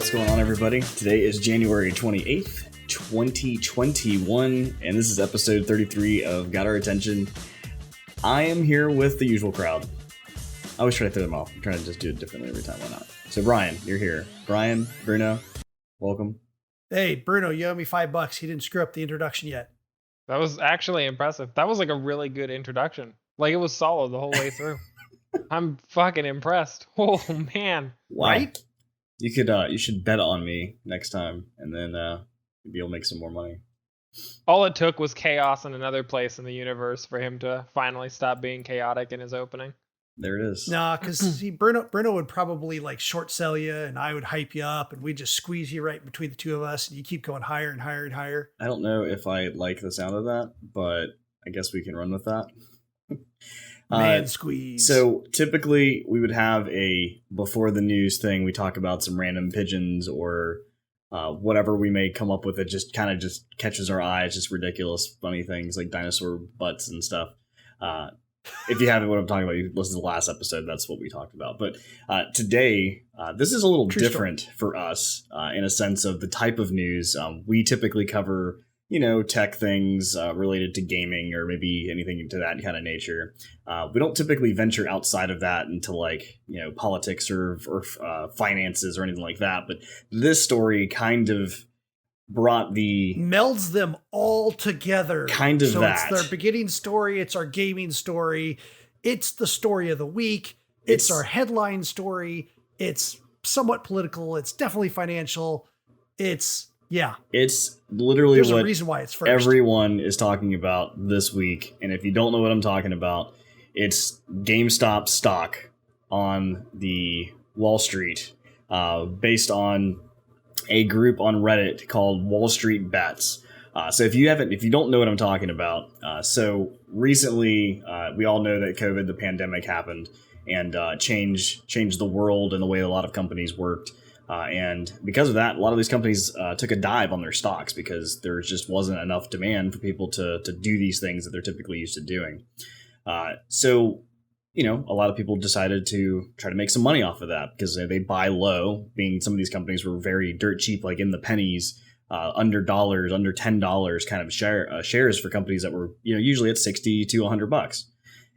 What's going on, everybody? Today is January 28th, 2021, and this is episode 33 of Got Our Attention. I am here with the usual crowd. I always try to throw them off. I'm trying to just do it differently every time. Why not? So, Brian, you're here. Brian, Bruno, welcome. Hey, Bruno, you owe me $5. You didn't screw up the introduction yet. That was actually impressive. That was like a really good introduction. Like, it was solid the whole way through. I'm fucking impressed. Oh, man. Wow. Right? You should bet on me next time, and then maybe you'll make some more money. All it took was chaos in another place in the universe for him to finally stop being chaotic in his opening. There it is. Nah, because Bruno would probably like short sell you, and I would hype you up, and we'd just squeeze you right between the two of us, and you keep going higher and higher and higher. I don't know if I like the sound of that, but I guess we can run with that. Man squeeze. So typically we would have a before the news thing. We talk about some random pigeons or whatever we may come up with that just kind of just catches our eye. It's just ridiculous, funny things like dinosaur butts and stuff. If you haven't what I'm talking about, you listen to the last episode. That's what we talked about. But today, this is a little different for us in a sense of the type of news. We typically cover, tech things related to gaming or maybe anything to that kind of nature. We don't typically venture outside of that into politics or finances or anything like that. But this story kind of brought melds them all together. Kind of so that. It's their beginning story. It's our gaming story. It's the story of the week. It's our headline story. It's somewhat political. It's definitely financial. It's literally There's a reason why it's first. Everyone is talking about this week. And if you don't know what I'm talking about, it's GameStop stock on the Wall Street, based on a group on Reddit called Wall Street Bets. So if you don't know what I'm talking about, so recently we all know that COVID, the pandemic, happened and changed the world and the way a lot of companies worked. And because of that, a lot of these companies took a dive on their stocks because there just wasn't enough demand for people to do these things that they're typically used to doing. So a lot of people decided to try to make some money off of that because they buy low, being some of these companies were very dirt cheap, like in the pennies, under $10 kind of shares for companies that were, usually at $60 to $100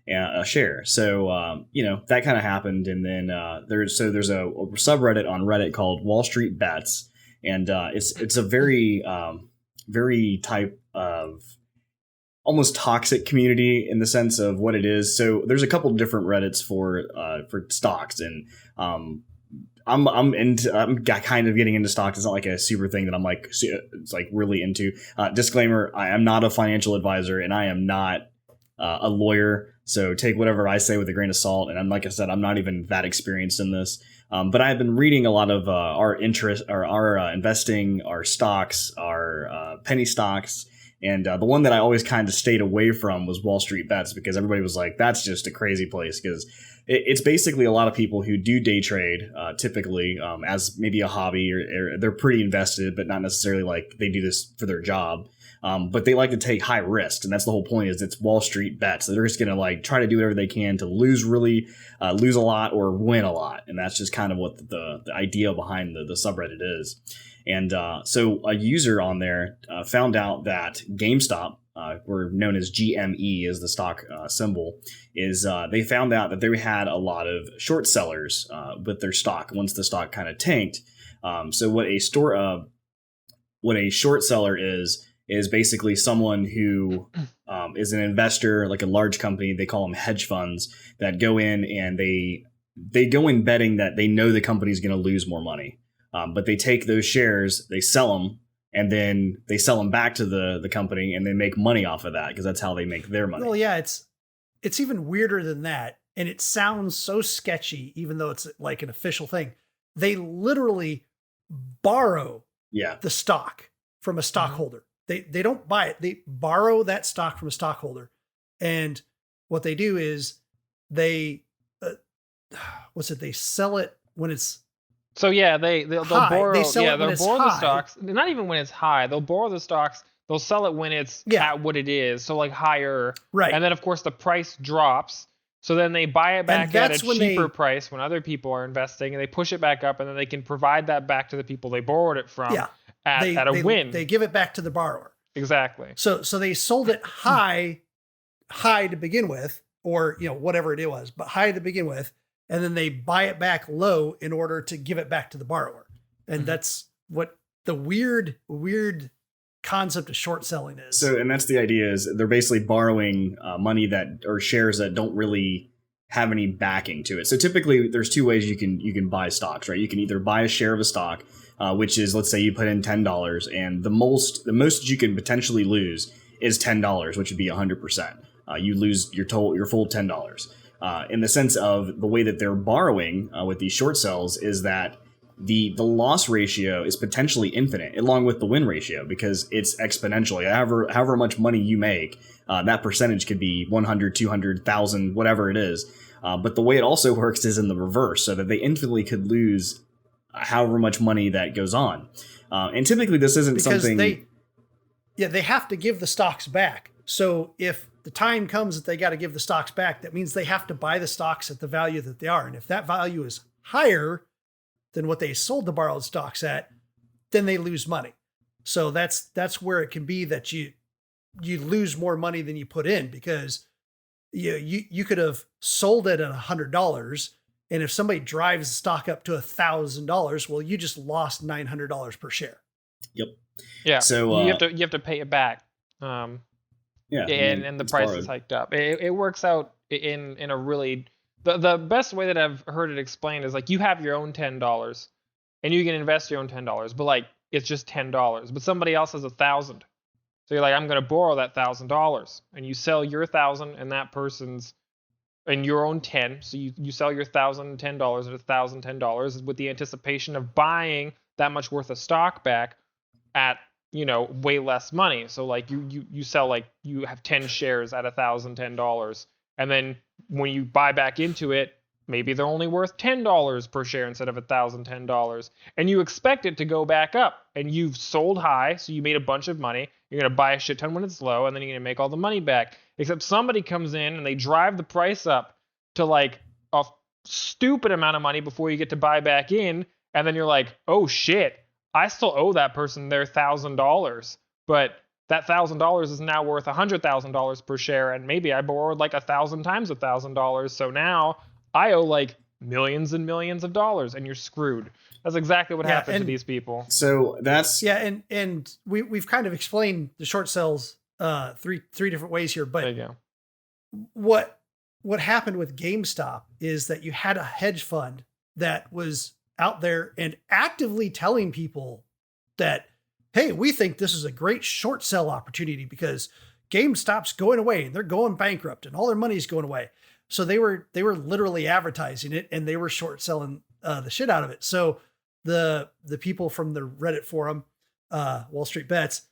a share. So, that kind of happened. And then there's a subreddit on Reddit called Wall Street Bets. And it's a very, very type of almost toxic community in the sense of what it is. So there's a couple different Reddits for stocks, and I'm kind of getting into stocks. It's not like a super thing that I'm like it's like really into. Disclaimer: I am not a financial advisor, and I am not a lawyer. So take whatever I say with a grain of salt. And like I said, I'm not even that experienced in this. But I've been reading a lot of our interest, or our investing, our stocks, our penny stocks. And the one that I always kind of stayed away from was Wall Street Bets, because everybody was like, that's just a crazy place, because it's basically a lot of people who do day trade typically as maybe a hobby, or they're pretty invested, but not necessarily like they do this for their job. But they like to take high risks. And that's the whole point, is it's Wall Street Bets. So they're just going to try to do whatever they can to lose a lot or win a lot. And that's just kind of what the idea behind the subreddit is. And so a user on there found out that GameStop, or known as GME as the stock symbol, is they found out that they had a lot of short sellers with their stock once the stock kind of tanked. So what a short seller is basically someone who is an investor, like a large company. They call them hedge funds, that go in and they go in betting that they know the company's going to lose more money. But they take those shares, they sell them, and then they sell them back to the company, and they make money off of that, because that's how they make their money. Well, yeah, it's even weirder than that. And it sounds so sketchy, even though it's like an official thing. They literally borrow the stock from a stockholder. They don't buy it. They borrow that stock from a stockholder. And what they do is they sell it when it's, so yeah, they'll borrow. They sell it when they'll it's borrow high. the stocks. Not even when it's high. They'll borrow the stocks. They'll sell it when it's at what it is. So like higher. Right. And then of course the price drops. So then they buy it back at a cheaper price when other people are investing, and they push it back up, and then they can provide that back to the people they borrowed it from at a win. They give it back to the borrower. Exactly. So they sold it high to begin with, or whatever it was, but high to begin with, and then they buy it back low in order to give it back to the borrower. And that's what the weird concept of short selling is. So, and that's the idea, is they're basically borrowing money or shares that don't really have any backing to it. So typically there's two ways you can buy stocks, right? You can either buy a share of a stock, which is, let's say you put in $10, and the most you can potentially lose is $10, which would be 100%. You lose your full $10. In the sense of the way that they're borrowing with these short sells is that the loss ratio is potentially infinite, along with the win ratio, because it's exponentially. However much money you make, that percentage could be 100, 200, 1,000, whatever it is. But the way it also works is in the reverse, so that they infinitely could lose however much money that goes on. And typically this isn't because something... they have to give the stocks back. So if the time comes that they got to give the stocks back, that means they have to buy the stocks at the value that they are. And if that value is higher than what they sold the borrowed stocks at, then they lose money. So that's where it can be that you lose more money than you put in, because you could have sold it at $100, and if somebody drives the stock up to $1,000, well, you just lost $900 per share. Yep. Yeah. So you have to pay it back. And the price is hiked up. It works out in a really... The best way that I've heard it explained is like, you have your own $10 and you can invest your own $10, but like it's just $10, but somebody else has 1,000. So you're like, I'm going to borrow that $1,000, and you sell your 1,000 and that person's and your own 10. So you sell your $1,010 at $1,010 with the anticipation of buying that much worth of stock back at, way less money. So like you sell, like you have 10 shares at $1,010. And then when you buy back into it, maybe they're only worth $10 per share instead of $1,010. And you expect it to go back up. And you've sold high, so you made a bunch of money. You're going to buy a shit ton when it's low, and then you're going to make all the money back. Except somebody comes in and they drive the price up to like a stupid amount of money before you get to buy back in. And then you're like, oh shit, I still owe that person their $1,000. But that $1,000 is now worth $100,000 per share, and maybe I borrowed like 1,000 times $1,000. So now I owe like millions and millions of dollars, and you're screwed. That's exactly what happened to these people. So that's and we've kind of explained the short sells three different ways here. But there you go. What happened with GameStop is that you had a hedge fund that was out there and actively telling people that, hey, we think this is a great short sell opportunity because GameStop's going away and they're going bankrupt and all their money's going away. So they were literally advertising it, and they were short selling the shit out of it. So the people from the Reddit forum, Wall Street Bets,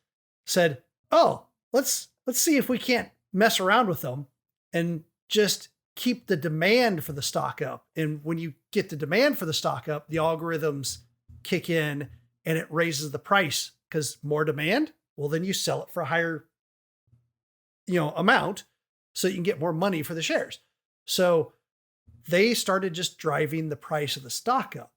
said, oh, let's see if we can't mess around with them and just keep the demand for the stock up. And when you get the demand for the stock up, the algorithms kick in and it raises the price. Because more demand, well, then you sell it for a higher, amount, so you can get more money for the shares. So they started just driving the price of the stock up,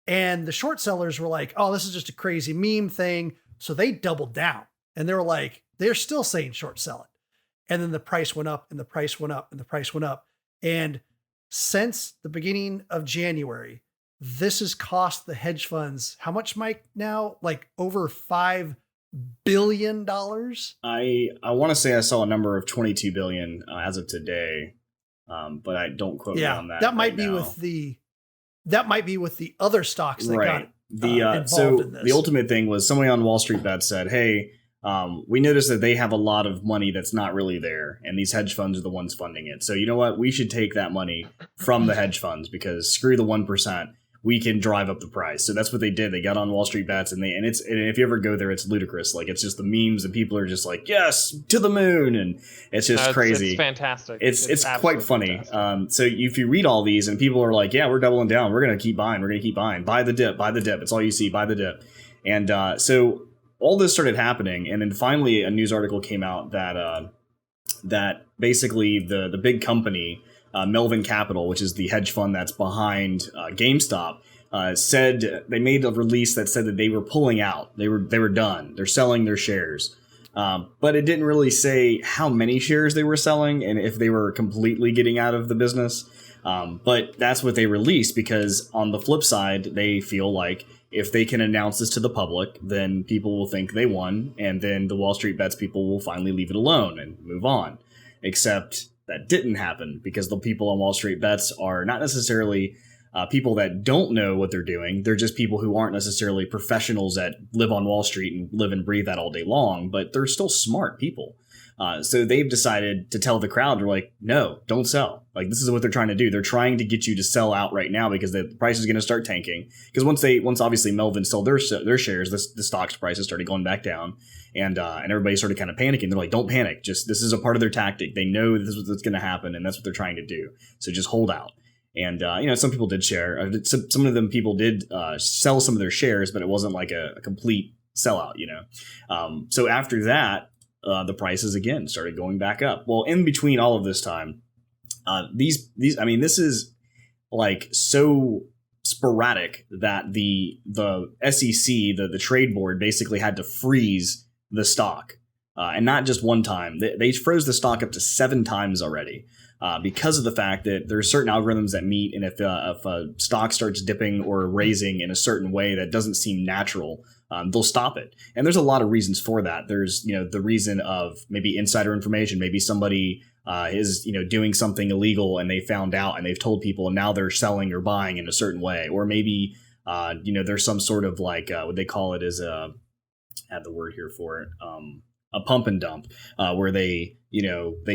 and the short sellers were like, "Oh, this is just a crazy meme thing." So they doubled down, and they were like, "They're still saying short sell it," and then the price went up, and the price went up, and the price went up, and since the beginning of January, this has cost the hedge funds how much, Mike, now? Like over $5 billion? I want to say I saw a number of 22 billion as of today, but I don't quote me on that. That might be with the other stocks that got involved in this. The ultimate thing was somebody on Wall Street Bet said, hey, we noticed that they have a lot of money that's not really there, and these hedge funds are the ones funding it. So you know what? We should take that money from the hedge funds, because screw the 1%. We can drive up the price. So that's what they did. They got on Wall Street Bets, and if you ever go there, it's ludicrous. Like, it's just the memes, and people are just like, yes, to the moon. And it's just crazy. It's fantastic. It's quite funny. So if you read all these and people are like, yeah, we're doubling down. We're going to keep buying. We're going to keep buying. Buy the dip. Buy the dip. It's all you see. Buy the dip. And so all this started happening. And then finally a news article came out that basically the big company Melvin Capital, which is the hedge fund that's behind GameStop, said they made a release that said that they were pulling out. They were done. They're selling their shares. But it didn't really say how many shares they were selling and if they were completely getting out of the business. But that's what they released, because on the flip side, they feel like if they can announce this to the public, then people will think they won, and then the Wall Street Bets people will finally leave it alone and move on. Except that didn't happen, because the people on Wall Street Bets are not necessarily people that don't know what they're doing. They're just people who aren't necessarily professionals that live on Wall Street and live and breathe that all day long, but they're still smart people. So they've decided to tell the crowd, they're like, no, don't sell. Like, this is what they're trying to do. They're trying to get you to sell out right now, because the price is going to start tanking. Because once obviously Melvin sold their shares, the stock's prices started going back down, and everybody started kind of panicking. They're like, don't panic. Just, this is a part of their tactic. They know this is what's going to happen, and that's what they're trying to do. So just hold out. And, some people did share. Some of them people did sell some of their shares, but it wasn't like a complete sellout, So after that, the prices again started going back up. Well, in between all of this time, this is like so sporadic that the SEC, the trade board, basically had to freeze the stock, and not just one time. They froze the stock up to 7 times already. Because of the fact that there's certain algorithms that meet, and if a stock starts dipping or raising in a certain way that doesn't seem natural, they'll stop it. And there's a lot of reasons for that. There's, the reason of maybe insider information. Maybe somebody is, doing something illegal and they found out and they've told people, and now they're selling or buying in a certain way. Or maybe, there's some sort of like, what they call it is I have the word here for it. A pump and dump, where they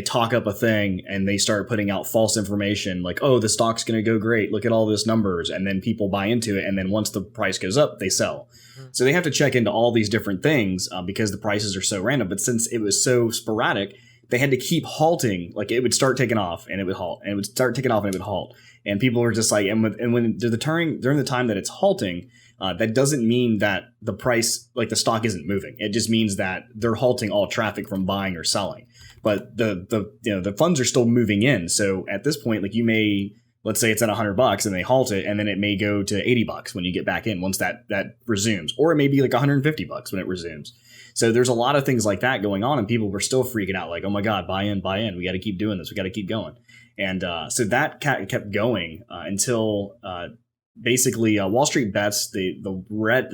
talk up a thing and they start putting out false information like, oh, the stock's going to go great. Look at all this numbers. And then people buy into it. And then once the price goes up, they sell. So they have to check into all these different things because the prices are so random. But since it was so sporadic, they had to keep halting. Like, it would start taking off and it would halt, and it would start taking off and it would halt. And people were just like, when during the time that it's halting, that doesn't mean that the price, like the stock, isn't moving. It just means that they're halting all traffic from buying or selling. But the funds are still moving in. So at this point, like, you may, let's say it's at $100 and they halt it, and then it may go to $80 when you get back in once that resumes, or it may be like $150 when it resumes. So there's a lot of things like that going on, and people were still freaking out, like, oh my God, buy in. We got to keep doing this. We got to keep going. And so that kept going until basically Wall Street Bets, the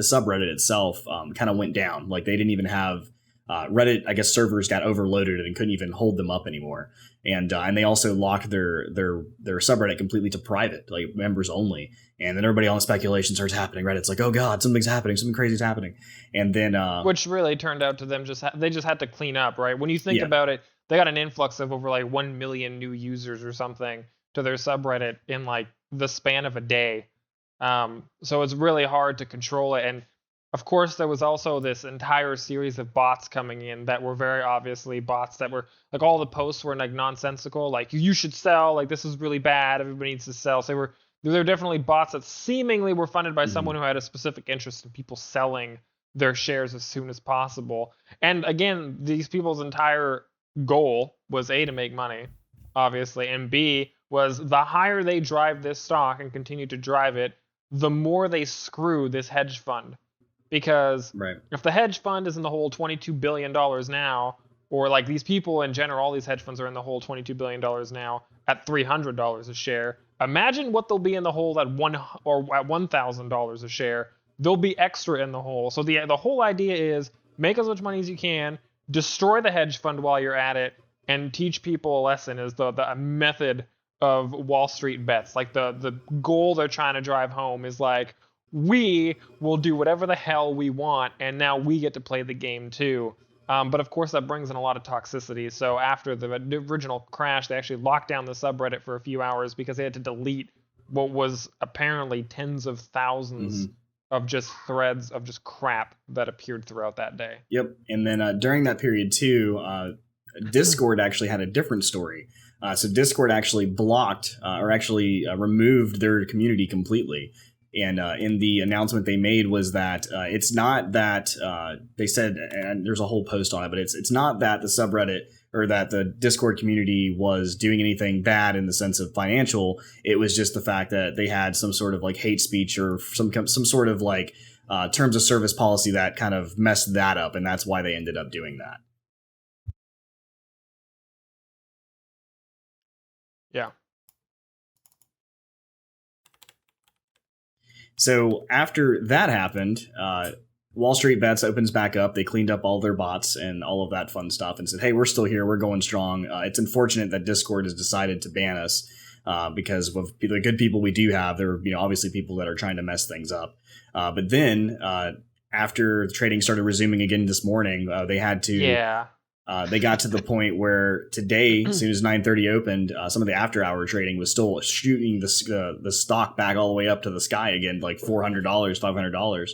subreddit itself kind of went down. Like, they didn't even have Reddit, I guess servers got overloaded and couldn't even hold them up anymore. And they also locked their subreddit completely to private, like members only. And then everybody on the speculation starts happening. Reddit's like, oh God, something's happening. Something crazy is happening. And then which really turned out to them they just had to clean up, right? When you think about it, they got an influx of over like 1 million new users or something to their subreddit in like the span of a day. So it's really hard to control it. And of course, there was also this entire series of bots coming in that were very obviously bots that were like, all the posts were like nonsensical, like, you should sell, like, this is really bad, everybody needs to sell. So they were definitely bots that seemingly were funded by someone who had a specific interest in people selling their shares as soon as possible. And again, these people's entire goal was A, to make money, obviously, and B, was the higher they drive this stock and continue to drive it, the more they screw this hedge fund. Because if the hedge fund is in the hole $22 billion now, or like these people in general, all these hedge funds are in the hole $22 billion now at $300 a share. Imagine what they'll be in the hole at $1,000 a share. They'll be extra in the hole. So the whole idea is make as much money as you can, destroy the hedge fund while you're at it, and teach people a lesson is the method of Wall Street Bets. Like the goal they're trying to drive home is like, we will do whatever the hell we want, and now we get to play the game too. But of course, that brings in a lot of toxicity. So after the original crash, they actually locked down the subreddit for a few hours because they had to delete what was apparently tens of thousands of just threads of just crap that appeared throughout that day. Yep. And then during that period too, Discord actually had a different story. So Discord actually blocked or actually removed their community completely. And in the announcement they made was that it's not that they said, and there's a whole post on it, but it's not that the subreddit or that the Discord community was doing anything bad in the sense of financial. It was just the fact that they had some sort of like hate speech or some sort of like terms of service policy that kind of messed that up, and that's why they ended up doing that. Yeah. So after that happened, Wall Street Bets opens back up. They cleaned up all their bots and all of that fun stuff and said, hey, we're still here. We're going strong. It's unfortunate that Discord has decided to ban us because of the good people we do have. There are obviously people that are trying to mess things up. But then after the trading started resuming again this morning, they had to... Yeah. They got to the point where today, as soon as 9:30 opened, some of the after-hour trading was still shooting the stock back all the way up to the sky again, like $400, $500.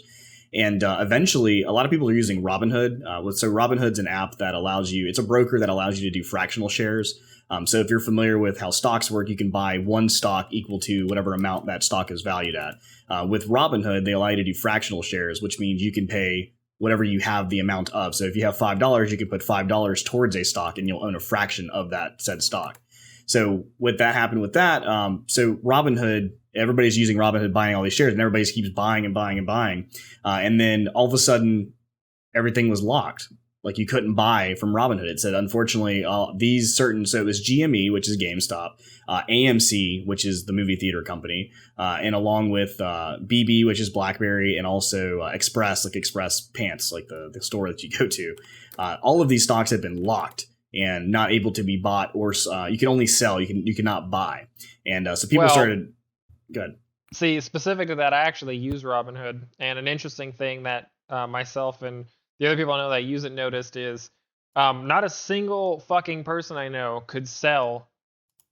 And eventually, a lot of people are using Robinhood. So Robinhood's an app that allows you, it's a broker that allows you to do fractional shares. So if you're familiar with how stocks work, you can buy one stock equal to whatever amount that stock is valued at. With Robinhood, they allow you to do fractional shares, which means you can pay whatever you have the amount of. So if you have $5, you can put $5 towards a stock and you'll own a fraction of that said stock. So what that happened with that, so Robinhood, everybody's using Robinhood buying all these shares and everybody keeps buying and buying and buying. And then all of a sudden, everything was locked. Like you couldn't buy from Robinhood. It said, unfortunately, these certain, so it was GME, which is GameStop, AMC, which is the movie theater company, and along with BB, which is BlackBerry, and also Express, like Express Pants, like the store that you go to. All of these stocks have been locked and not able to be bought, or you can only sell. You cannot buy. And so people started. Good. See, specific to that, I actually use Robinhood, and an interesting thing that myself and the other people I know that use it noticed is not a single fucking person I know could sell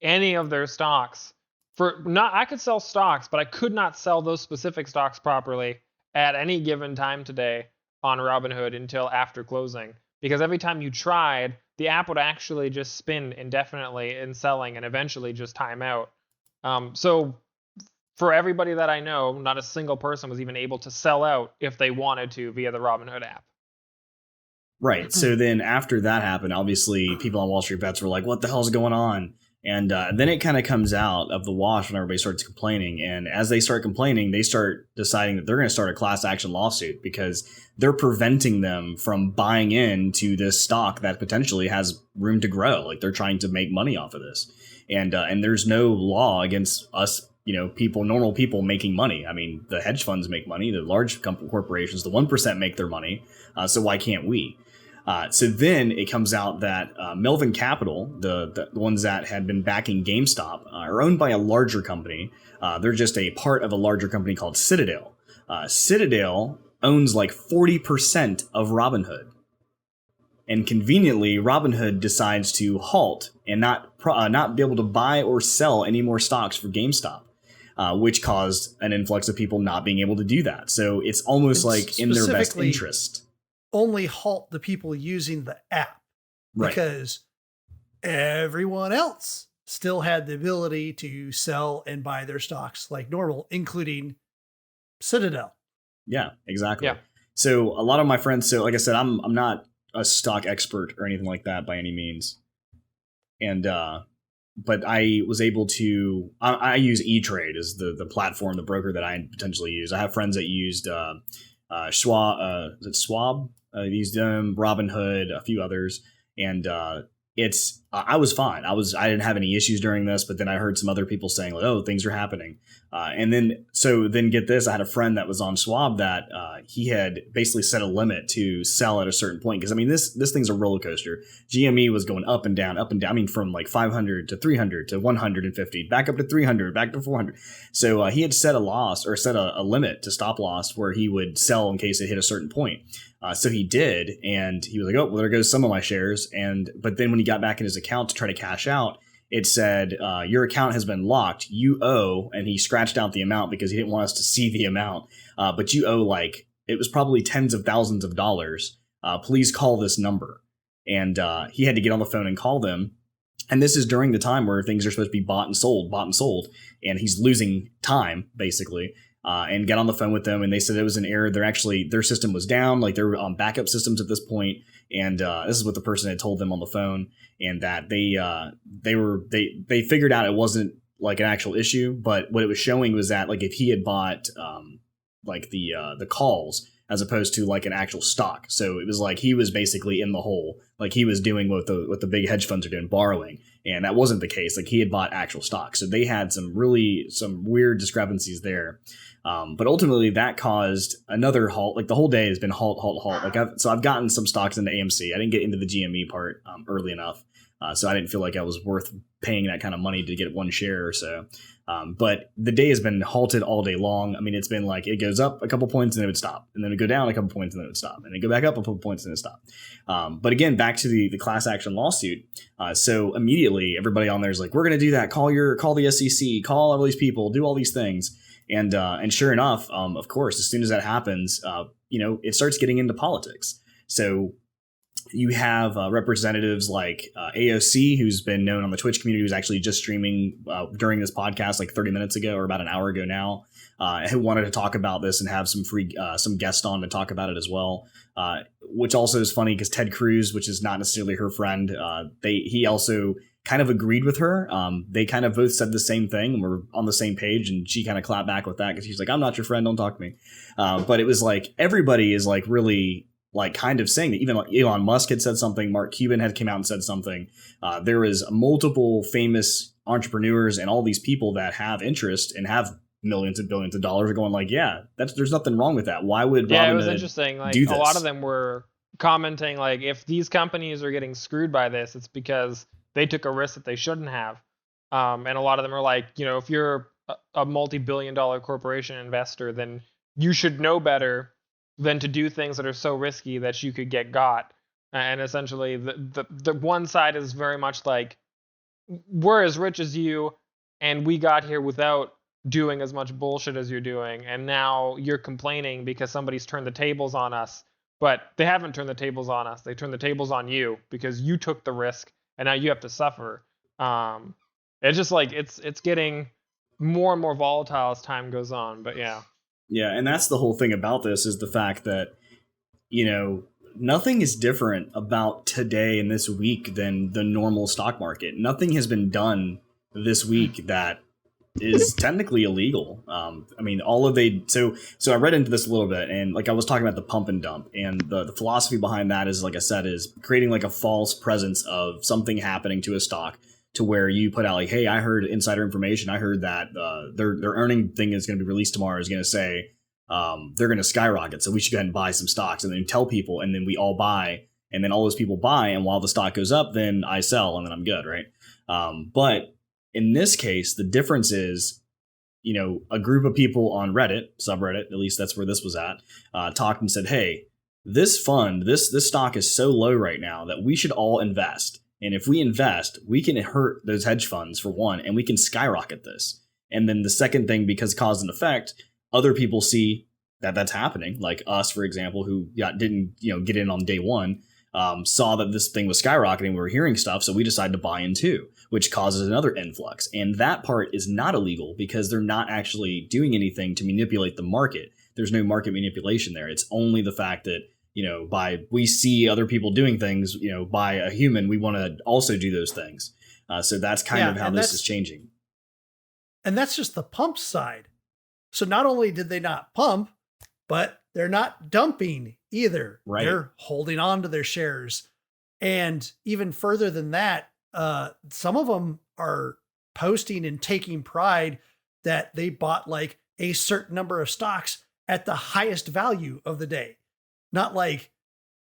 any of their stocks. I could sell stocks, but I could not sell those specific stocks properly at any given time today on Robinhood until after closing. Because every time you tried, the app would actually just spin indefinitely in selling and eventually just time out. So for everybody that I know, not a single person was even able to sell out if they wanted to via the Robinhood app. Right. So then after that happened, obviously people on Wall Street Bets were like, what the hell's going on? And then it kind of comes out of the wash when everybody starts complaining. And as they start complaining, they start deciding that they're going to start a class action lawsuit because they're preventing them from buying into this stock that potentially has room to grow. Like they're trying to make money off of this. And there's no law against us, people, normal people making money. I mean, the hedge funds make money. The large corporations, the 1% make their money. So why can't we? So then it comes out that Melvin Capital, the ones that had been backing GameStop, are owned by a larger company. They're just a part of a larger company called Citadel. Citadel owns like 40% of Robinhood. And conveniently, Robinhood decides to halt and not be able to buy or sell any more stocks for GameStop, which caused an influx of people not being able to do that. So it's almost like in their best interest. Only halt the people using the app, because everyone else still had the ability to sell and buy their stocks like normal, including Citadel. Yeah, exactly. Yeah. So a lot of my friends, so like I said, I'm not a stock expert or anything like that by any means. And, but I was able to, I use E-Trade as the platform, the broker that I potentially use. I have friends that used, Schwab, is it Schwab? Used them, Robinhood, a few others, and I was fine. I didn't have any issues during this, but then I heard some other people saying, like, oh, things are happening. And then get this, I had a friend that was on Schwab that he had basically set a limit to sell at a certain point. Because I mean, this thing's a roller coaster. GME was going up and down, up and down. I mean, from like 500 to 300 to 150, back up to 300, back to 400. So he had set a limit to stop loss where he would sell in case it hit a certain point. So he did, and he was like, oh, well, there goes some of my shares. But then when he got back in his account to try to cash out, it said, your account has been locked. You owe, and he scratched out the amount because he didn't want us to see the amount. But you owe it was probably tens of thousands of dollars. Please call this number. And he had to get on the phone and call them. And this is during the time where things are supposed to be bought and sold. And he's losing time, basically. And got on the phone with them, and they said it was an error. Their system was down, like they were on backup systems at this point, and this is what the person had told them on the phone, and that they figured out it wasn't like an actual issue, but what it was showing was that like if he had bought like the calls as opposed to like an actual stock, so it was like he was basically in the hole, like he was doing what the big hedge funds are doing, borrowing, and that wasn't the case. Like he had bought actual stock, so they had some weird discrepancies there. But ultimately that caused another halt. Like the whole day has been halt. Like I've gotten some stocks into AMC. I didn't get into the GME part early enough. So I didn't feel like I was worth paying that kind of money to get one share or so. But the day has been halted all day long. I mean, it's been like it goes up a couple points and then it would stop. And then it would go down a couple points and then it would stop. And then go back up a couple points and then it would stop. But again, back to the class action lawsuit. So immediately everybody on there is like, we're going to do that. Call the SEC, call all these people, do all these things. And sure enough, of course, as soon as that happens, it starts getting into politics. So you have representatives like AOC, who's been known on the Twitch community, who's actually just streaming during this podcast like 30 minutes ago or about an hour ago now, who wanted to talk about this and have some guests on to talk about it as well, which also is funny because Ted Cruz, which is not necessarily her friend, he also kind of agreed with her. They kind of both said the same thing and were on the same page, and she kind of clapped back with that because she's like, I'm not your friend, don't talk to me. But it was like everybody is like really like kind of saying that. Even like Elon Musk had said something, Mark Cuban had come out and said something. There is multiple famous entrepreneurs and all these people that have interest and have millions and billions of dollars are going like, yeah, there's nothing wrong with that. Why would it was interesting. Like a lot of them were commenting like, if these companies are getting screwed by this, it's because they took a risk that they shouldn't have. And a lot of them are like, if you're a multi-billion-dollar corporation investor, then you should know better than to do things that are so risky that you could get got. And essentially, the one side is very much like, we're as rich as you, and we got here without doing as much bullshit as you're doing, and now you're complaining because somebody's turned the tables on us. But they haven't turned the tables on us. They turned the tables on you because you took the risk, and now you have to suffer. It's just like it's getting more and more volatile as time goes on. But yeah. Yeah, and that's the whole thing about this is the fact that, nothing is different about today and this week than the normal stock market. Nothing has been done this week that is technically illegal. So I read into this a little bit, and like I was talking about the pump and dump, and the philosophy behind that is, like I said, is creating like a false presence of something happening to a stock, to where you put out like, hey, I heard insider information. I heard that their earning thing is going to be released tomorrow, is going to say they're going to skyrocket, so we should go ahead and buy some stocks, and then tell people, and then we all buy, and then all those people buy, and while the stock goes up, then I sell, and then I'm good, right? But in this case, the difference is, a group of people on Reddit, subreddit, at least that's where this was at, talked and said, hey, this fund, this stock is so low right now that we should all invest. And if we invest, we can hurt those hedge funds, for one, and we can skyrocket this. And then the second thing, because cause and effect, other people see that that's happening, like us, for example, who didn't get in on day one, saw that this thing was skyrocketing. We were hearing stuff, so we decided to buy in too, which causes another influx. And that part is not illegal because they're not actually doing anything to manipulate the market. There's no market manipulation there. It's only the fact that, we see other people doing things, by a human, we want to also do those things. So that's kind of how this is changing. And that's just the pump side. So not only did they not pump, but they're not dumping either. Right. They're holding on to their shares. And even further than that, some of them are posting and taking pride that they bought like a certain number of stocks at the highest value of the day. Not like,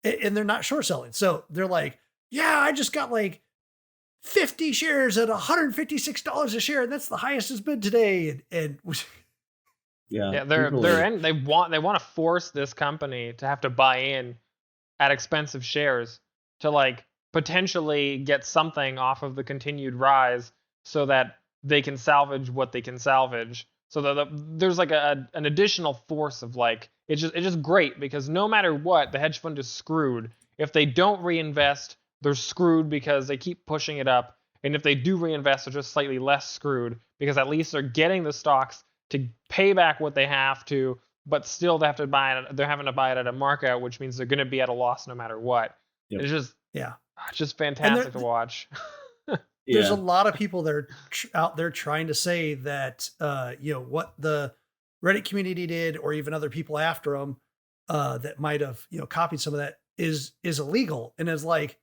and they're not short selling. So they're like, yeah, I just got like 50 shares at $156 a share. And that's the highest it's been today. And yeah, they want to force this company to have to buy in at expensive shares to like potentially get something off of the continued rise, so that they can salvage what they can salvage. So that there's like an additional force of like, it's just great because no matter what, the hedge fund is screwed. If they don't reinvest, they're screwed because they keep pushing it up. And if they do reinvest, they're just slightly less screwed because at least they're getting the stocks to pay back what they have to, but still they have to buy it. They're having to buy it at a markup, which means they're going to be at a loss no matter what. It's just it's just fantastic to watch. There's a lot of people that are out there trying to say that what the Reddit community did, or even other people after them that might have copied some of that, is illegal. And it's like,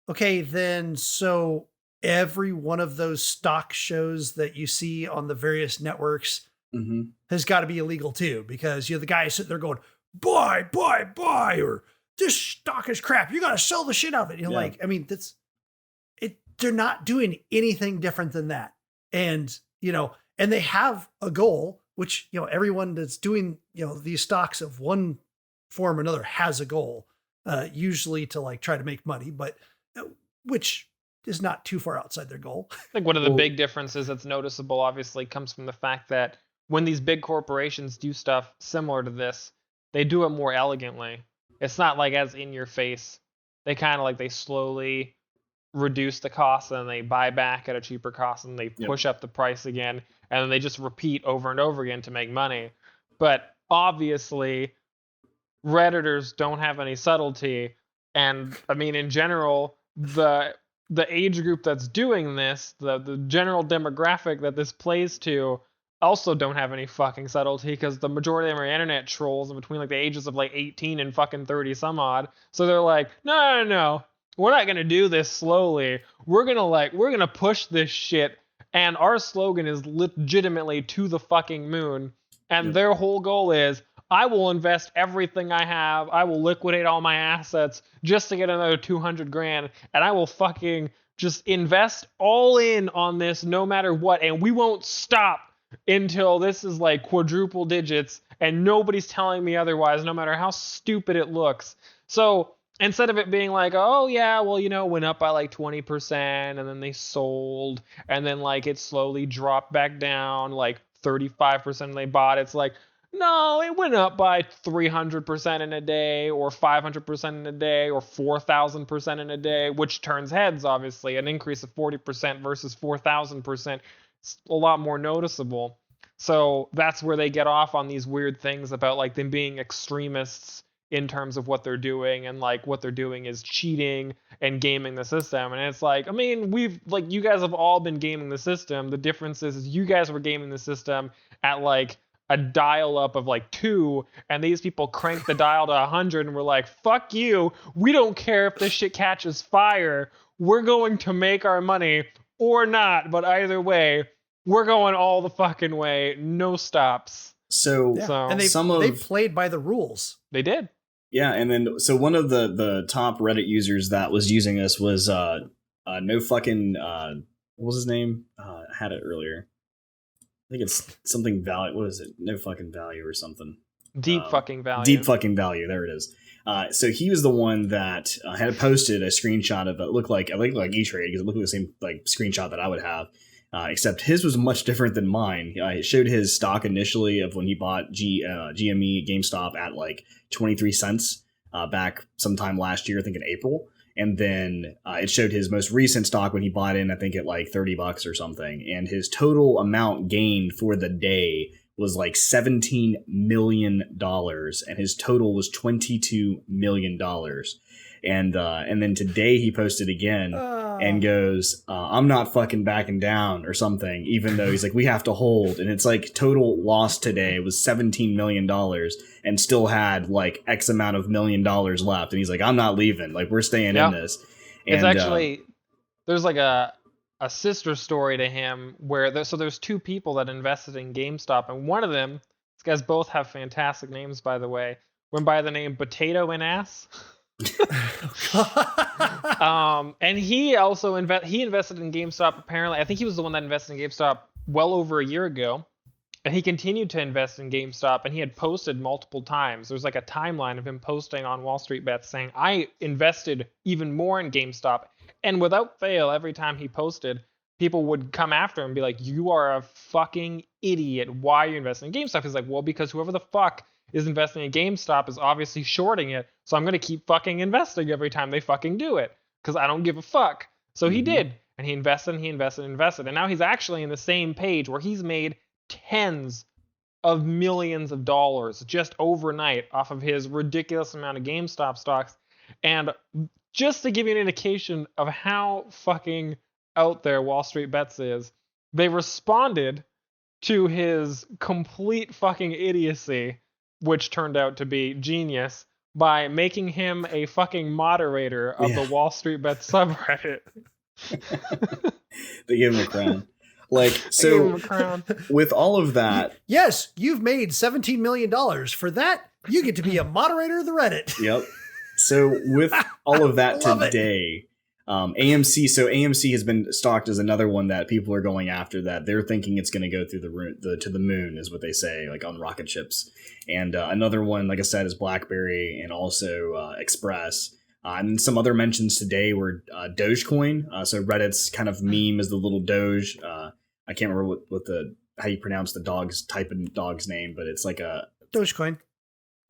okay, then so every one of those stock shows that you see on the various networks has got to be illegal too, because the guy is sitting there going, buy, or this stock is crap, you got to sell the shit out of it. Like, I mean, that's it. They're not doing anything different than that. And, and they have a goal, which, everyone that's doing, these stocks of one form or another has a goal, usually to like try to make money, but which is not too far outside their goal. I think one of the big differences that's noticeable obviously comes from the fact that when these big corporations do stuff similar to this, they do it more elegantly. It's not like as in your face. They kind of like, they slowly reduce the cost and then they buy back at a cheaper cost and they push up the price again. And then they just repeat over and over again to make money. But obviously, Redditors don't have any subtlety. And I mean, in general, the age group that's doing this, the general demographic that this plays to, also don't have any fucking subtlety, because the majority of them are internet trolls between like the ages of like 18 and fucking 30 some odd. So they're like, no, we're not gonna do this slowly. We're gonna push this shit, and our slogan is legitimately to the fucking moon. And their whole goal is, I will invest everything I have. I will liquidate all my assets just to get another 200 grand, and I will fucking just invest all in on this no matter what, and we won't stop until this is like quadruple digits and nobody's telling me otherwise, no matter how stupid it looks. So instead of it being like, oh yeah, well, went up by like 20% and then they sold and then like it slowly dropped back down like 35% they bought, it's like, no, it went up by 300% in a day, or 500% in a day, or 4,000% in a day, which turns heads, obviously. An increase of 40% versus 4,000%. A lot more noticeable. So that's where they get off on these weird things about like them being extremists in terms of what they're doing, and like what they're doing is cheating and gaming the system. And it's like, I mean, you guys have all been gaming the system. The difference is you guys were gaming the system at like a dial up of like 2, and these people cranked the dial to 100 and were like, fuck you, we don't care if this shit catches fire, we're going to make our money or not, but either way, we're going all the fucking way, no stops. So and they played by the rules. They did. Yeah, and then so one of the top Reddit users that was using this was no fucking what was his name? I had it earlier. I think it's something value. What is it? No fucking value or something. Deep fucking value. Deep fucking value. There it is. So he was the one that had posted a screenshot of it. Looked like E-Trade, because it looked like the same like screenshot that I would have. Except his was much different than mine. It showed his stock initially of when he bought GME GameStop at like 23 cents back sometime last year, I think in April. And then it showed his most recent stock when he bought in, I think at like $30 or something. And his total amount gained for the day was like $17 million. And his total was $22 million. And then today he posted again and goes, I'm not fucking backing down or something, even though he's like, we have to hold. And it's like total loss today was $17 million and still had like X amount of $1 million left. And he's like, I'm not leaving. Like, we're staying in this. And, it's actually, there's like a sister story to him where there's 2 people that invested in GameStop, and one of them, these guys both have fantastic names, by the way, went by the name Potato and Ass. And he also invested in GameStop. Apparently, I think he was the one that invested in GameStop well over a year ago, and he continued to invest in GameStop. And he had posted multiple times. There's like a timeline of him posting on Wall Street Bets saying, "I invested even more in GameStop." And without fail, every time he posted, people would come after him and be like, "You are a fucking idiot. Why are you investing in GameStop?" He's like, "Well, because whoever the fuck is investing in GameStop is obviously shorting it, so I'm going to keep fucking investing every time they fucking do it, because I don't give a fuck." So he did, and he invested, and now he's actually in the same page where he's made tens of millions of dollars just overnight off of his ridiculous amount of GameStop stocks. And just to give you an indication of how fucking out there Wall Street Bets is, they responded to his complete fucking idiocy, which turned out to be genius, by making him a fucking moderator of the Wall Street Bets subreddit. They gave him a crown. Like, so with all of that. Yes, you've made $17 million. For that, you get to be a moderator of the Reddit. Yep. So with all of that today, AMC has been stocked as another one that people are going after, that they're thinking it's going to go through to the moon, is what they say, like on rocket ships. And another one, like I said, is BlackBerry and also Express. And some other mentions today were Dogecoin. So Reddit's kind of meme is the little Doge. I can't remember what how you pronounce the type of dog's name, but it's like a Dogecoin.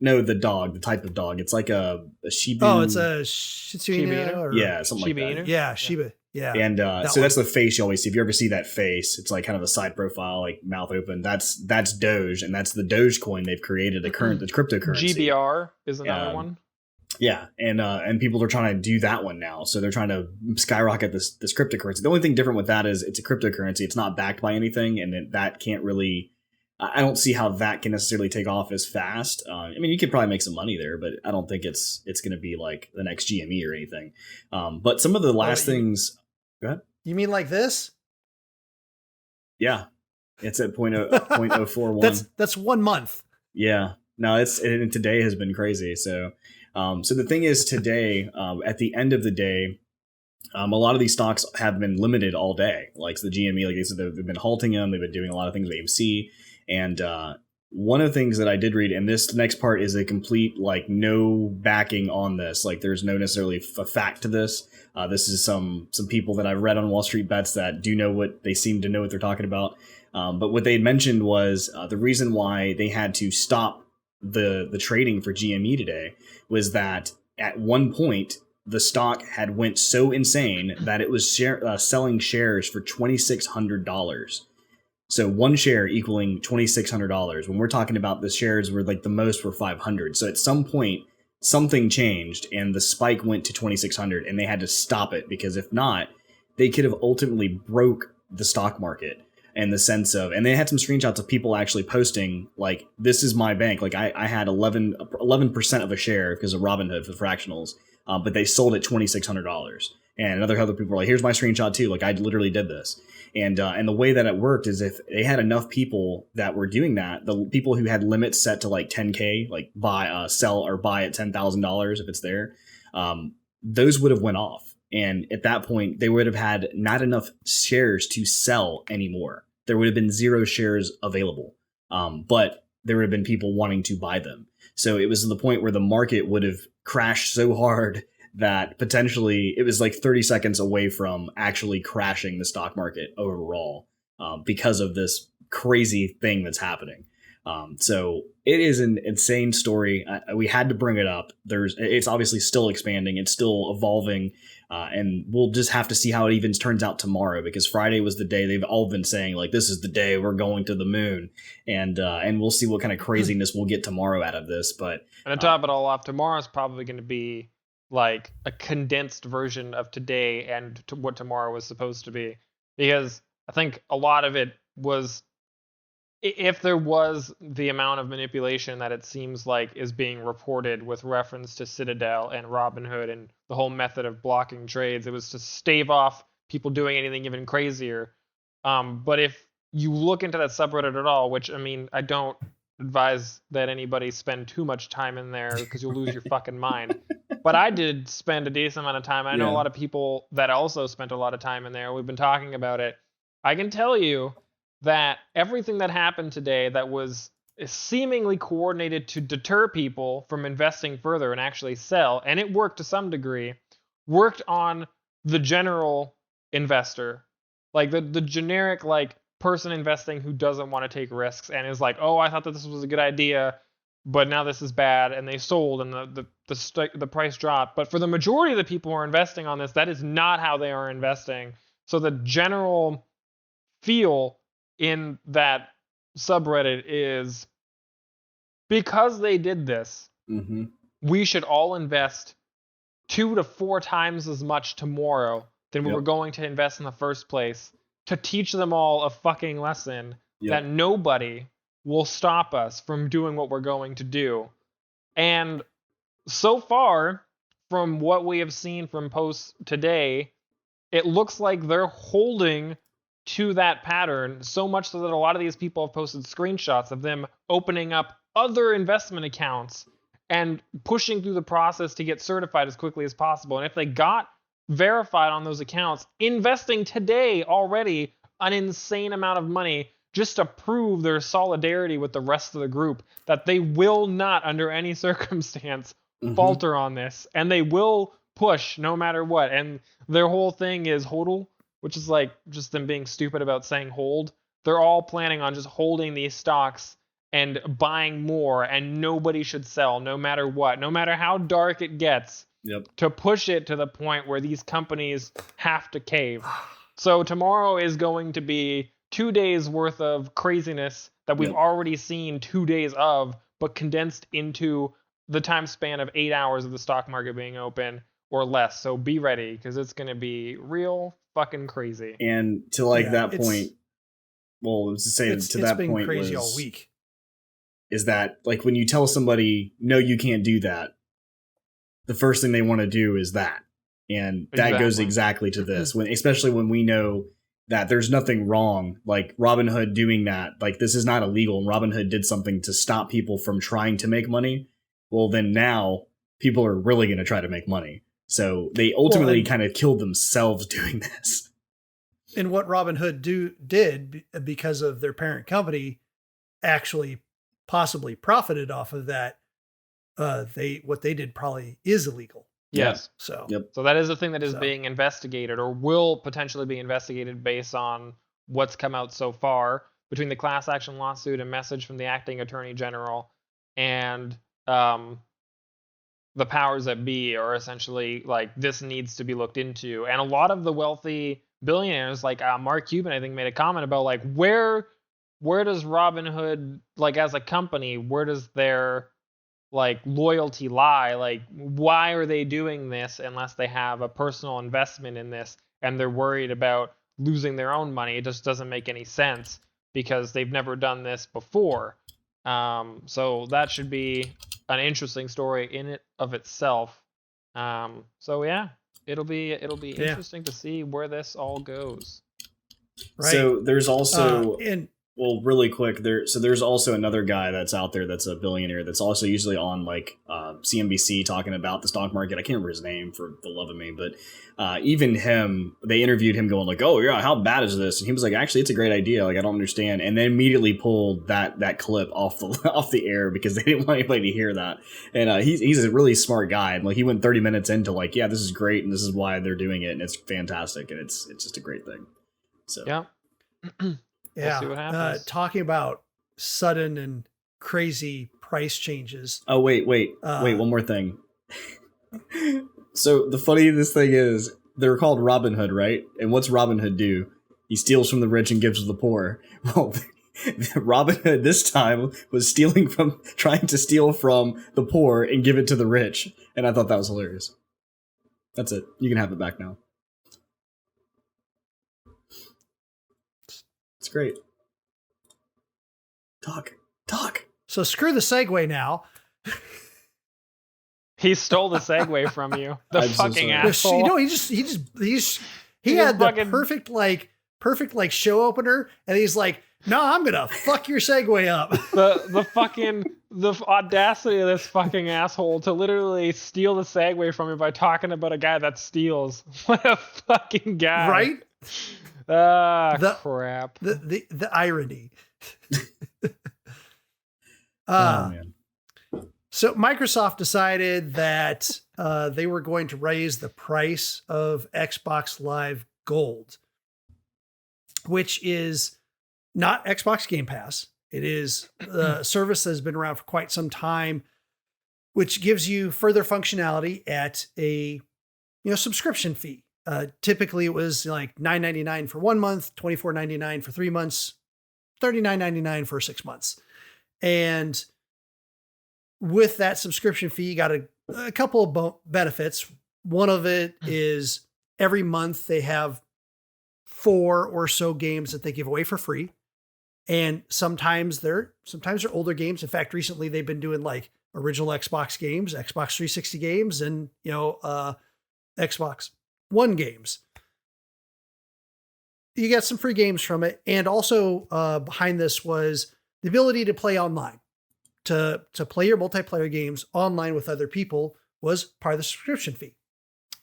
No, the type of dog. It's like a Shiba. Oh, it's a Shiba Inu? Yeah, something Shiba like that. Yeah, Shiba. Yeah. And so that's the face you always see. If you ever see that face, it's like kind of a side profile, like mouth open. That's Doge, and that's the Dogecoin they've created, the cryptocurrency. GBR is another one. Yeah, and people are trying to do that one now. So they're trying to skyrocket this cryptocurrency. The only thing different with that is it's a cryptocurrency. It's not backed by anything, and that can't really. I don't see how that can necessarily take off as fast. I mean, you could probably make some money there, but I don't think it's going to be like the next GME or anything. But some of the last things. Go ahead. You mean like this? Yeah, it's at 0.041. That's 1 month. Yeah, no, today has been crazy. So the thing is, today at the end of the day. A lot of these stocks have been limited all day. Like the GME, like they said, they've been halting them. They've been doing a lot of things with AMC. And one of the things that I did read, and this next part is a complete, like, no backing on this. Like, there's no necessarily a fact to this. This is some people that I've read on Wall Street Bets that they seem to know what they're talking about. But what they had mentioned was the reason why they had to stop the trading for GME today was that at one point, the stock had went so insane that it was selling shares for $2,600. So one share equaling $2,600. When we're talking about the shares were like the most were 500. So at some point, something changed and the spike went to 2,600 and they had to stop it, because if not, they could have ultimately broke the stock market in the sense of, and they had some screenshots of people actually posting like, this is my bank. Like I had 11% of a share because of Robinhood for the fractionals. But they sold it $2,600. And other people were like, here's my screenshot too. Like I literally did this. And the way that it worked is if they had enough people that were doing that, the people who had limits set to like 10K, like sell or buy at $10,000 if it's there, those would have went off. And at that point, they would have had not enough shares to sell anymore. There would have been 0 shares available. But there would have been people wanting to buy them. So it was to the point where the market would have crashed so hard that potentially it was like 30 seconds away from actually crashing the stock market overall because of this crazy thing that's happening. So it is an insane story. We had to bring it up. It's obviously still expanding. It's still evolving. And we'll just have to see how it even turns out tomorrow, because Friday was the day they've all been saying, like, this is the day we're going to the moon. And we'll see what kind of craziness we'll get tomorrow out of this. But and to top it all off, tomorrow's probably going to be like a condensed version of today and what tomorrow was supposed to be. Because I think a lot of it was, if there was the amount of manipulation that it seems like is being reported with reference to Citadel and Robinhood and the whole method of blocking trades, it was to stave off people doing anything even crazier. But if you look into that subreddit at all, which, I mean, I don't advise that anybody spend too much time in there because you'll lose your fucking mind. But I did spend a decent amount of time. I know a lot of people that also spent a lot of time in there. We've been talking about it. I can tell you that everything that happened today that was seemingly coordinated to deter people from investing further and actually sell, and it worked to some degree, worked on the general investor. Like the generic like person investing who doesn't want to take risks and is like, oh, I thought that this was a good idea, but now this is bad, and they sold and the price dropped. But for the majority of the people who are investing on this, that is not how they are investing. So the general feel in that subreddit is, because they did this, we should all invest 2 to 4 times as much tomorrow than we were going to invest in the first place to teach them all a fucking lesson that nobody will stop us from doing what we're going to do. And so far, from what we have seen from posts today, it looks like they're holding to that pattern, so much so that a lot of these people have posted screenshots of them opening up other investment accounts and pushing through the process to get certified as quickly as possible. And if they got verified on those accounts, investing today already an insane amount of money just to prove their solidarity with the rest of the group, that they will not under any circumstance falter on this, and they will push no matter what. And their whole thing is hodl, which is like just them being stupid about saying hold. They're all planning on just holding these stocks and buying more, and nobody should sell no matter what, no matter how dark it gets, to push it to the point where these companies have to cave. So tomorrow is going to be 2 days worth of craziness that we've already seen 2 days of, but condensed into the time span of 8 hours of the stock market being open or less. So be ready, because it's going to be real fucking crazy. And to like that point, well, to say to that point, it's been crazy all week. Is that like when you tell somebody, no, you can't do that, the first thing they want to do is that. And that goes exactly to this, especially when we know that there's nothing wrong, like Robinhood doing that. Like, this is not illegal, and Robinhood did something to stop people from trying to make money. Well, then now people are really going to try to make money. So they ultimately kind of killed themselves doing this. And what Robinhood did, because of their parent company, actually possibly profited off of that. What they did probably is illegal. Yes. So that is a thing that is being investigated, or will potentially be investigated based on what's come out so far between the class action lawsuit and message from the acting attorney general and the powers that be are essentially like, this needs to be looked into. And a lot of the wealthy billionaires, like Mark Cuban, I think, made a comment about like, where does Robinhood, like as a company, where does their like loyalty lie? Like, why are they doing this unless they have a personal investment in this and they're worried about losing their own money? It just doesn't make any sense because they've never done this before. So that should be an interesting story in it of itself. So yeah, it'll be interesting to see where this all goes. Right. So there's also well, really quick, there's also another guy that's out there that's a billionaire that's also usually on like CNBC talking about the stock market. I can't remember his name for the love of me, but even him, they interviewed him going like, "Oh yeah, how bad is this?" And he was like, "Actually, it's a great idea. Like, I don't understand." And then immediately pulled that clip off the air because they didn't want anybody to hear that. And he's a really smart guy. And like, he went 30 minutes into like, "Yeah, this is great, and this is why they're doing it, and it's fantastic, and it's just a great thing." So yeah. Yeah, we'll see what happens. Talking about sudden and crazy price changes. Oh, wait, one more thing. So the funniest thing is, they're called Robin Hood, right? And what's Robin Hood do? He steals from the rich and gives to the poor. Well, Robin Hood this time was trying to steal from the poor and give it to the rich. And I thought that was hilarious. That's it. You can have it back now. It's great. Talk. So screw the segue now. He stole the segue from you. The fucking asshole. You know, he had the perfect show opener, and he's like, "No, I'm gonna fuck your segue up." The audacity of this fucking asshole to literally steal the segue from me by talking about a guy that steals. What a fucking guy, right? Crap. The irony. Oh man. So Microsoft decided that they were going to raise the price of Xbox Live Gold, which is not Xbox Game Pass. It is a service that has been around for quite some time, which gives you further functionality at a subscription fee. Typically, it was like $9.99 for 1 month, $24.99 for 3 months, $39.99 for 6 months. And with that subscription fee, you got a couple of benefits. One of it is every month they have 4 or so games that they give away for free. And sometimes they're older games. In fact, recently they've been doing like original Xbox games, Xbox 360 games, and Xbox One games. You get some free games from it. And also behind this was the ability to play online. To play your multiplayer games online with other people was part of the subscription fee.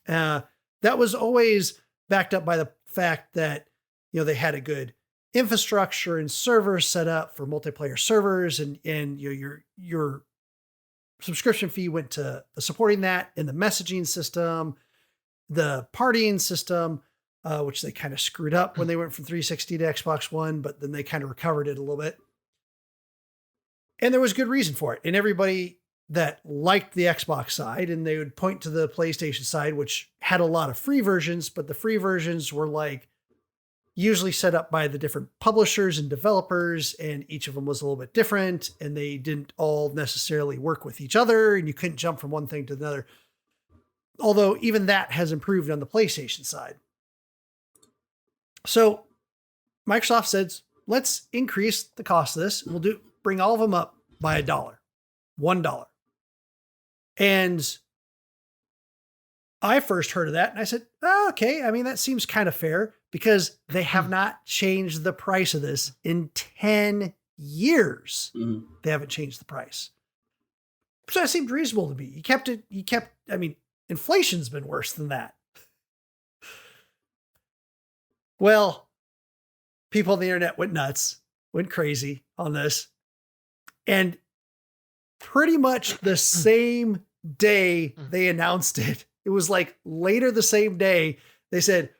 That was always backed up by the fact that, they had a good infrastructure and servers set up for multiplayer servers, and your subscription fee went to supporting that in the messaging system, the partying system, which they kind of screwed up when they went from 360 to Xbox One, but then they kind of recovered it a little bit. And there was good reason for it. And everybody that liked the Xbox side, and they would point to the PlayStation side, which had a lot of free versions, but the free versions were like usually set up by the different publishers and developers, and each of them was a little bit different, and they didn't all necessarily work with each other, and you couldn't jump from one thing to another. Although even that has improved on the PlayStation side. So Microsoft says, let's increase the cost of this. We'll bring all of them up by $1. And I first heard of that and I said, okay, I mean, that seems kind of fair because they have not changed the price of this in 10 years. Mm-hmm. They haven't changed the price. So that seemed reasonable to me. I mean, inflation's been worse than that. Well, people on the internet went nuts, went crazy on this. And pretty much the same day they announced it, it was like later the same day, they said,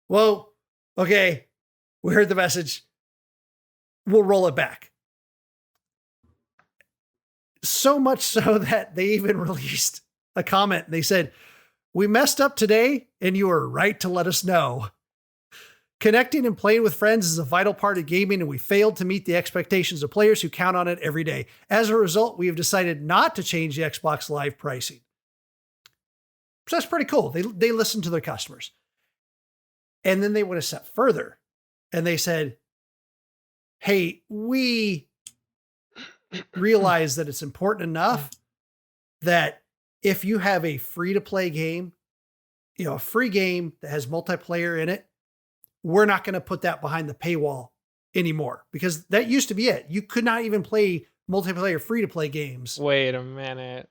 well, okay, we heard the message. We'll roll it back. So much so that they even released a comment. They said, we messed up today and you were right to let us know. Connecting and playing with friends is a vital part of gaming, and we failed to meet the expectations of players who count on it every day. As a result, we have decided not to change the Xbox Live pricing. So that's pretty cool. They listen to their customers. And then they went a step further and they said, hey, we realize that it's important enough that if you have a free-to-play game, a free game that has multiplayer in it, we're not going to put that behind the paywall anymore, because that used to be it. You could not even play multiplayer free-to-play games. Wait a minute.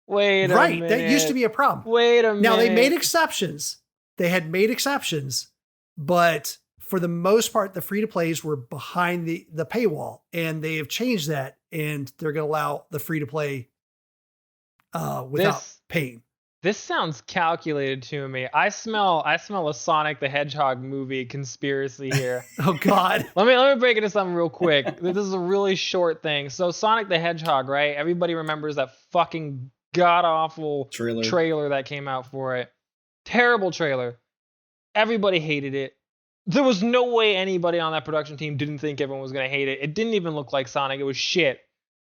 Right. That used to be a problem. Wait a minute. Now they made exceptions. They had made exceptions, but for the most part, the free-to-plays were behind the paywall, and they have changed that, and they're going to allow the free-to-play without paying. This sounds calculated to me. I smell a Sonic the Hedgehog movie conspiracy here. Oh God. Let me break into something real quick. This is a really short thing. So Sonic the Hedgehog, right? Everybody remembers that fucking god-awful trailer that came out for it. Terrible trailer. Everybody hated it. There was no way anybody on that production team didn't think everyone was going to hate it. It didn't even look like Sonic. It was shit.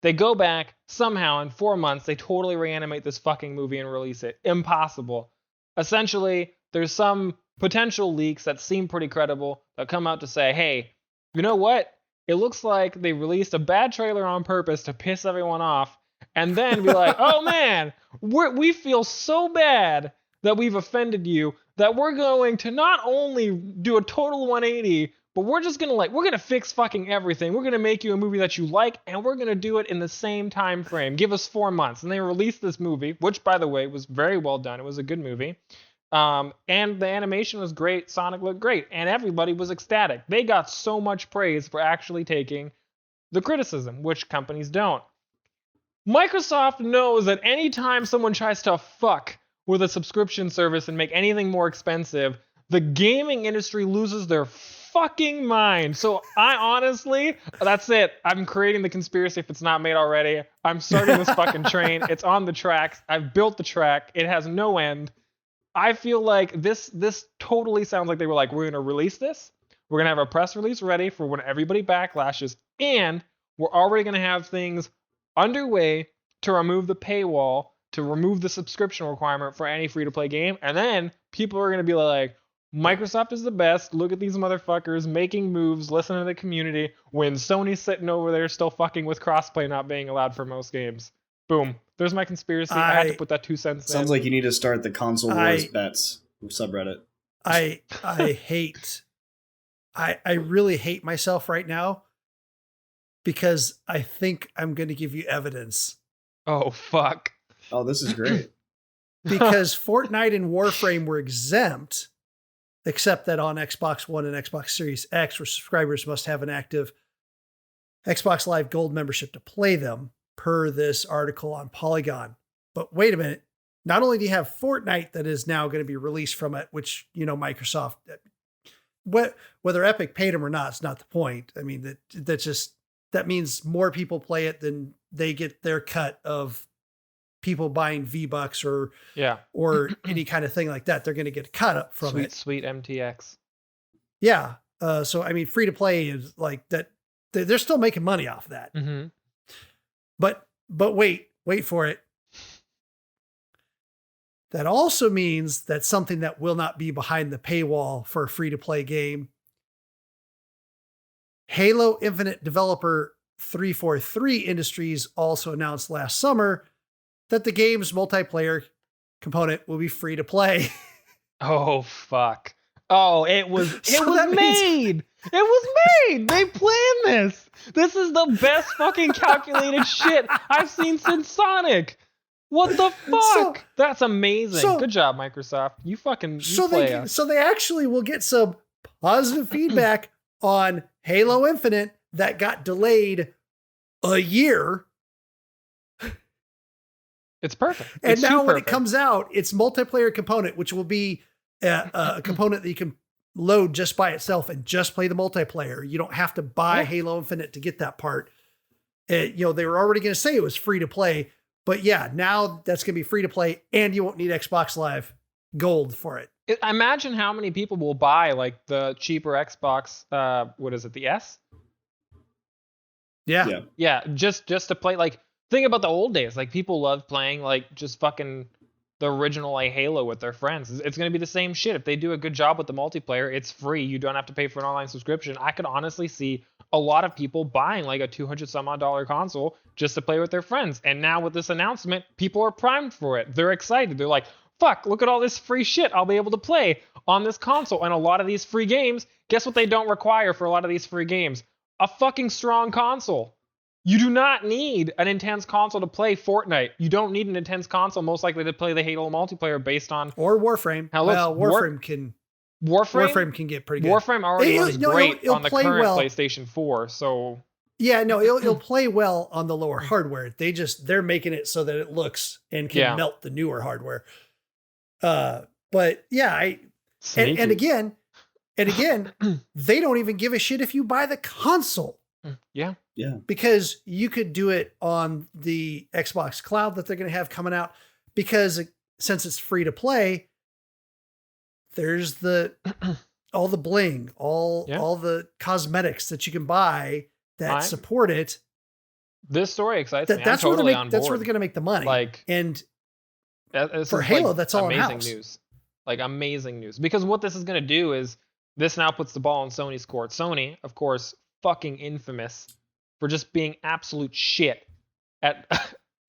They go back, somehow in 4 months, they totally reanimate this fucking movie and release it. Impossible. Essentially, there's some potential leaks that seem pretty credible that come out to say, hey, you know what? It looks like they released a bad trailer on purpose to piss everyone off, and then be like, oh man, we feel so bad that we've offended you that we're going to not only do a total 180, but we're going to fix fucking everything. We're going to make you a movie that you like, and we're going to do it in the same time frame. Give us 4 months. And they released this movie, which, by the way, was very well done. It was a good movie. And the animation was great. Sonic looked great. And everybody was ecstatic. They got so much praise for actually taking the criticism, which companies don't. Microsoft knows that anytime someone tries to fuck with a subscription service and make anything more expensive, the gaming industry loses their fucking mind. So I honestly, that's it. I'm creating the conspiracy if it's not made already. I'm starting this fucking train. It's on the tracks. I've built the track. It has no end. I feel like this totally sounds like they were like, we're going to release this. We're going to have a press release ready for when everybody backlashes. And we're already going to have things underway to remove the paywall to remove the subscription requirement for any free-to-play game, and then people are going to be like, Microsoft is the best. Look at these motherfuckers making moves, listening to the community, when Sony's sitting over there still fucking with crossplay not being allowed for most games. Boom. There's my conspiracy. I had to put that 2 cents in. Sounds like you need to start the console wars bets subreddit. I really hate myself right now because I think I'm going to give you evidence. Oh, fuck. Oh, this is great. Because Fortnite and Warframe were exempt, except that on Xbox One and Xbox Series X, where subscribers must have an active Xbox Live Gold membership to play them, per this article on Polygon. But wait a minute. Not only do you have Fortnite that is now going to be released from it, which, Microsoft, whether Epic paid them or not, it's not the point. I mean, that means more people play it than they get their cut of people buying V-Bucks or any kind of thing like that. They're going to get a cut up from it. Sweet MTX. Yeah. So, I mean, free to play is like that. They're still making money off that. Mm-hmm. But wait for it. That also means that something that will not be behind the paywall for a free to play game. Halo Infinite developer 343 Industries also announced last summer that the game's multiplayer component will be free to play. Oh, fuck. Oh, it was made. It was made. They planned this. This is the best fucking calculated shit I've seen since Sonic. What the fuck? That's amazing. Good job, Microsoft. You play us. So they actually will get some positive feedback on Halo Infinite that got delayed a year. It's perfect. And now when it comes out, it's multiplayer component, which will be a component that you can load just by itself and just play the multiplayer. You don't have to buy Halo Infinite to get that part. They were already going to say it was free to play, but yeah, now that's going to be free to play and you won't need Xbox Live Gold for it. Imagine how many people will buy like the cheaper Xbox, what is it, the S? Yeah. Yeah, just to play, like, think about the old days. Like, people love playing, like, just fucking the original, like, Halo with their friends. It's going to be the same shit. If they do a good job with the multiplayer, it's free. You don't have to pay for an online subscription. I could honestly see a lot of people buying, like, a $200-some-odd console just to play with their friends. And now with this announcement, people are primed for it. They're excited. They're like, fuck, look at all this free shit I'll be able to play on this console. And a lot of these free games, guess what they don't require for a lot of these free games? A fucking strong console. You do not need an intense console to play Fortnite. You don't need an intense console, most likely, to play the Halo multiplayer based on... Or Warframe. Warframe can get pretty good. Warframe already is great on the current PlayStation 4, so... Yeah, no, it'll play well on the lower hardware. They're making it so that it looks and can melt the newer hardware. But yeah, and again, they don't even give a shit if you buy the console. Yeah. Because you could do it on the Xbox Cloud that they're going to have coming out, because since it's free to play, there's all the bling, all the cosmetics that you can buy that support it. This story excites me. That's where they're going to make the money. Like, and for Halo, that's all amazing news. Like, amazing news. Because what this is going to do is this now puts the ball in Sony's court. Sony, of course, fucking infamous for just being absolute shit at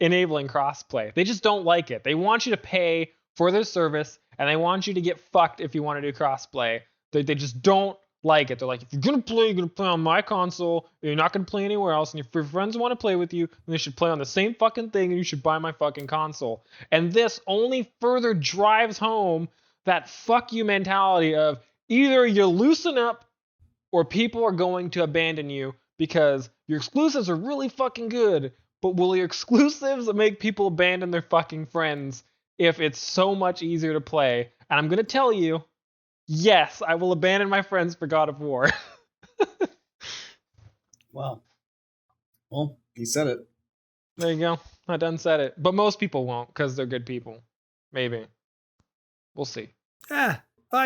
enabling crossplay. They just don't like it. They want you to pay for their service, and they want you to get fucked if you want to do crossplay. They just don't like it. They're like, if you're going to play on my console, and you're not going to play anywhere else, and if your friends want to play with you, then they should play on the same fucking thing, and you should buy my fucking console. And this only further drives home that fuck you mentality of either you loosen up or people are going to abandon you because your exclusives are really fucking good, but will your exclusives make people abandon their fucking friends if it's so much easier to play? And I'm going to tell you, yes, I will abandon my friends for God of War. Wow. Well, he said it. There you go. I done said it. But most people won't because they're good people. Maybe. We'll see. I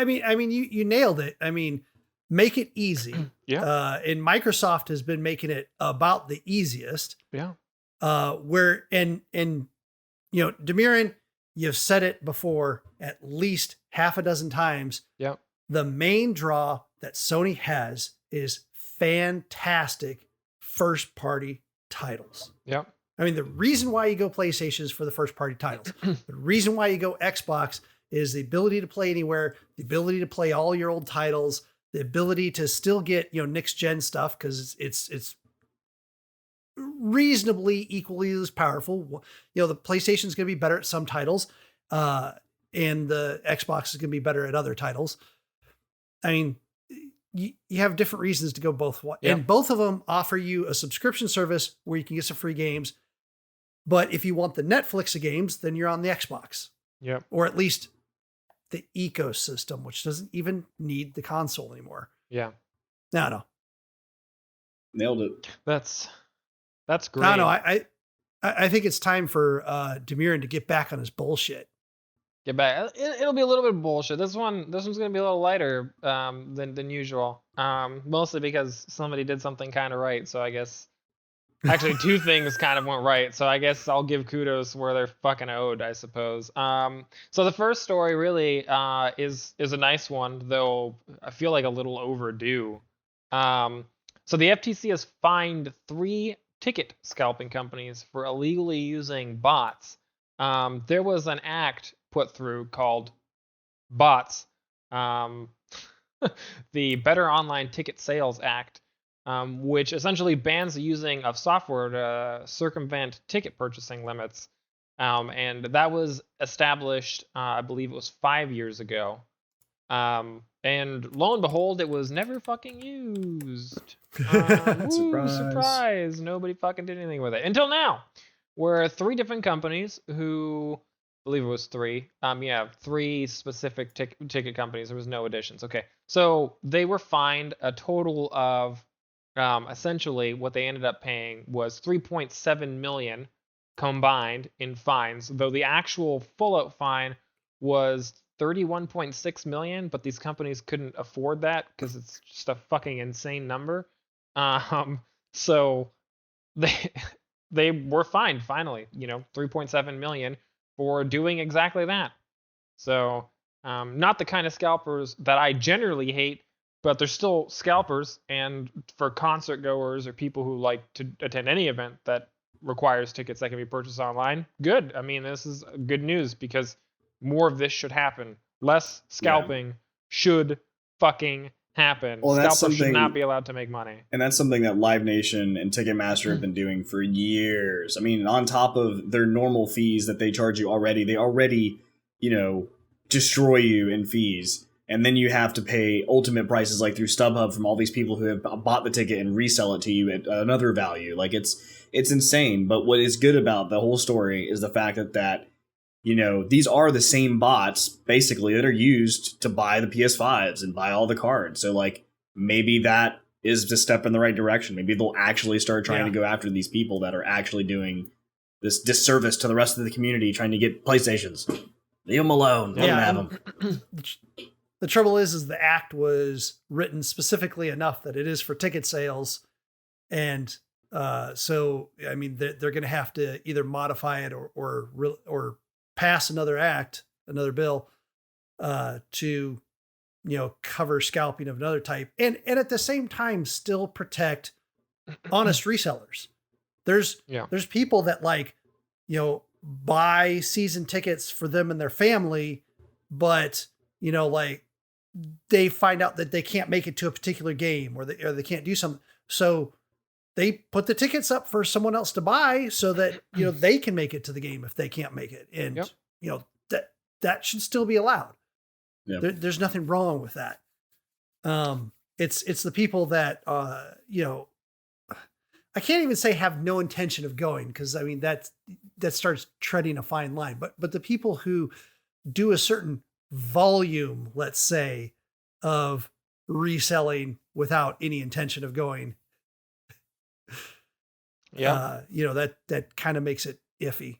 mean, you nailed it. I mean, make it easy. Yeah. And Microsoft has been making it about the easiest. Yeah. Where and Dymyrn, you've said it before at least half a dozen times. Yep. The main draw that Sony has is fantastic first-party titles. Yep. I mean, the reason why you go PlayStation is for the first-party titles. The reason why you go Xbox is the ability to play anywhere, the ability to play all your old titles, the ability to still get, next-gen stuff because it's reasonably equally as powerful. The PlayStation's going to be better at some titles, and the Xbox is going to be better at other titles. I mean, you have different reasons to go both ways. Yeah. And both of them offer you a subscription service where you can get some free games. But if you want the Netflix of games, then you're on the Xbox. Yep. Or at least the ecosystem, which doesn't even need the console anymore. Yeah. No. Nailed it. That's great. No. I think it's time for Dymyrn to get back on his bullshit. Get back. It'll be a little bit of bullshit. This one's gonna be a little lighter than usual. Mostly because somebody did something kind of right. So I guess actually two things kind of went right. So I guess I'll give kudos where they're fucking owed, I suppose. So the first story really is a nice one, though I feel like a little overdue. So the FTC has fined 3 ticket scalping companies for illegally using bots. There was an act put through called bots, the Better Online Ticket Sales Act, which essentially bans the using of software to circumvent ticket purchasing limits. And that was established, I believe it was 5 years ago. And lo and behold, it was never fucking used. Surprise. Nobody fucking did anything with it. Until now, where 3 different companies who, I believe it was 3. 3 specific ticket companies. There was no additions. Okay. So they were fined a total of, essentially what they ended up paying was $3.7 million combined in fines, though the actual full out fine was $31.6 million, but these companies couldn't afford that because it's just a fucking insane number. So they were fined finally, $3.7 million for doing exactly that. So not the kind of scalpers that I generally hate, but they're still scalpers, and for concert goers or people who like to attend any event that requires tickets that can be purchased online, good. I mean, this is good news because more of this should happen. Less scalping should fucking happen. Well, scalpers should not be allowed to make money. And that's something that Live Nation and Ticketmaster have been doing for years. I mean, on top of their normal fees that they charge you already, they already, destroy you in fees. And then you have to pay ultimate prices like through StubHub from all these people who have bought the ticket and resell it to you at another value. Like it's insane. But what is good about the whole story is the fact that these are the same bots basically that are used to buy the PS5s and buy all the cards. So like maybe that is a step in the right direction. Maybe they'll actually start trying to go after these people that are actually doing this disservice to the rest of the community, trying to get PlayStations. Leave them alone. Let them have them. The trouble is the act was written specifically enough that it is for ticket sales. And so, I mean, they're going to have to either modify it or pass another bill to, cover scalping of another type. And at the same time, still protect honest resellers. There's people that buy season tickets for them and their family, but, they find out that they can't make it to a particular game or they can't do something. So they put the tickets up for someone else to buy so that, they can make it to the game if they can't make it. And, that should still be allowed. Yep. There's nothing wrong with that. It's the people that, I can't even say have no intention of going. Cause I mean, that starts treading a fine line, but the people who do a certain volume, let's say, of reselling without any intention of going, that kind of makes it iffy.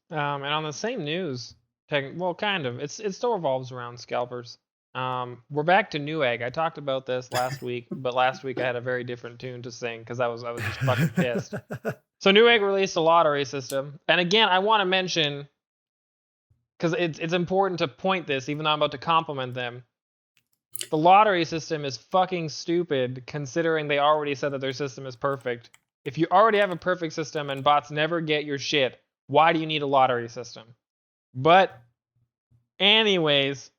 And on the same news, kind of, it still revolves around scalpers. We're back to Newegg. I talked about this last week, but last week I had a very different tune to sing because I was just fucking pissed. So Newegg released a lottery system. And again, I want to mention, because it's important to point this, even though I'm about to compliment them. The lottery system is fucking stupid, considering they already said that their system is perfect. If you already have a perfect system and bots never get your shit, why do you need a lottery system? But anyways,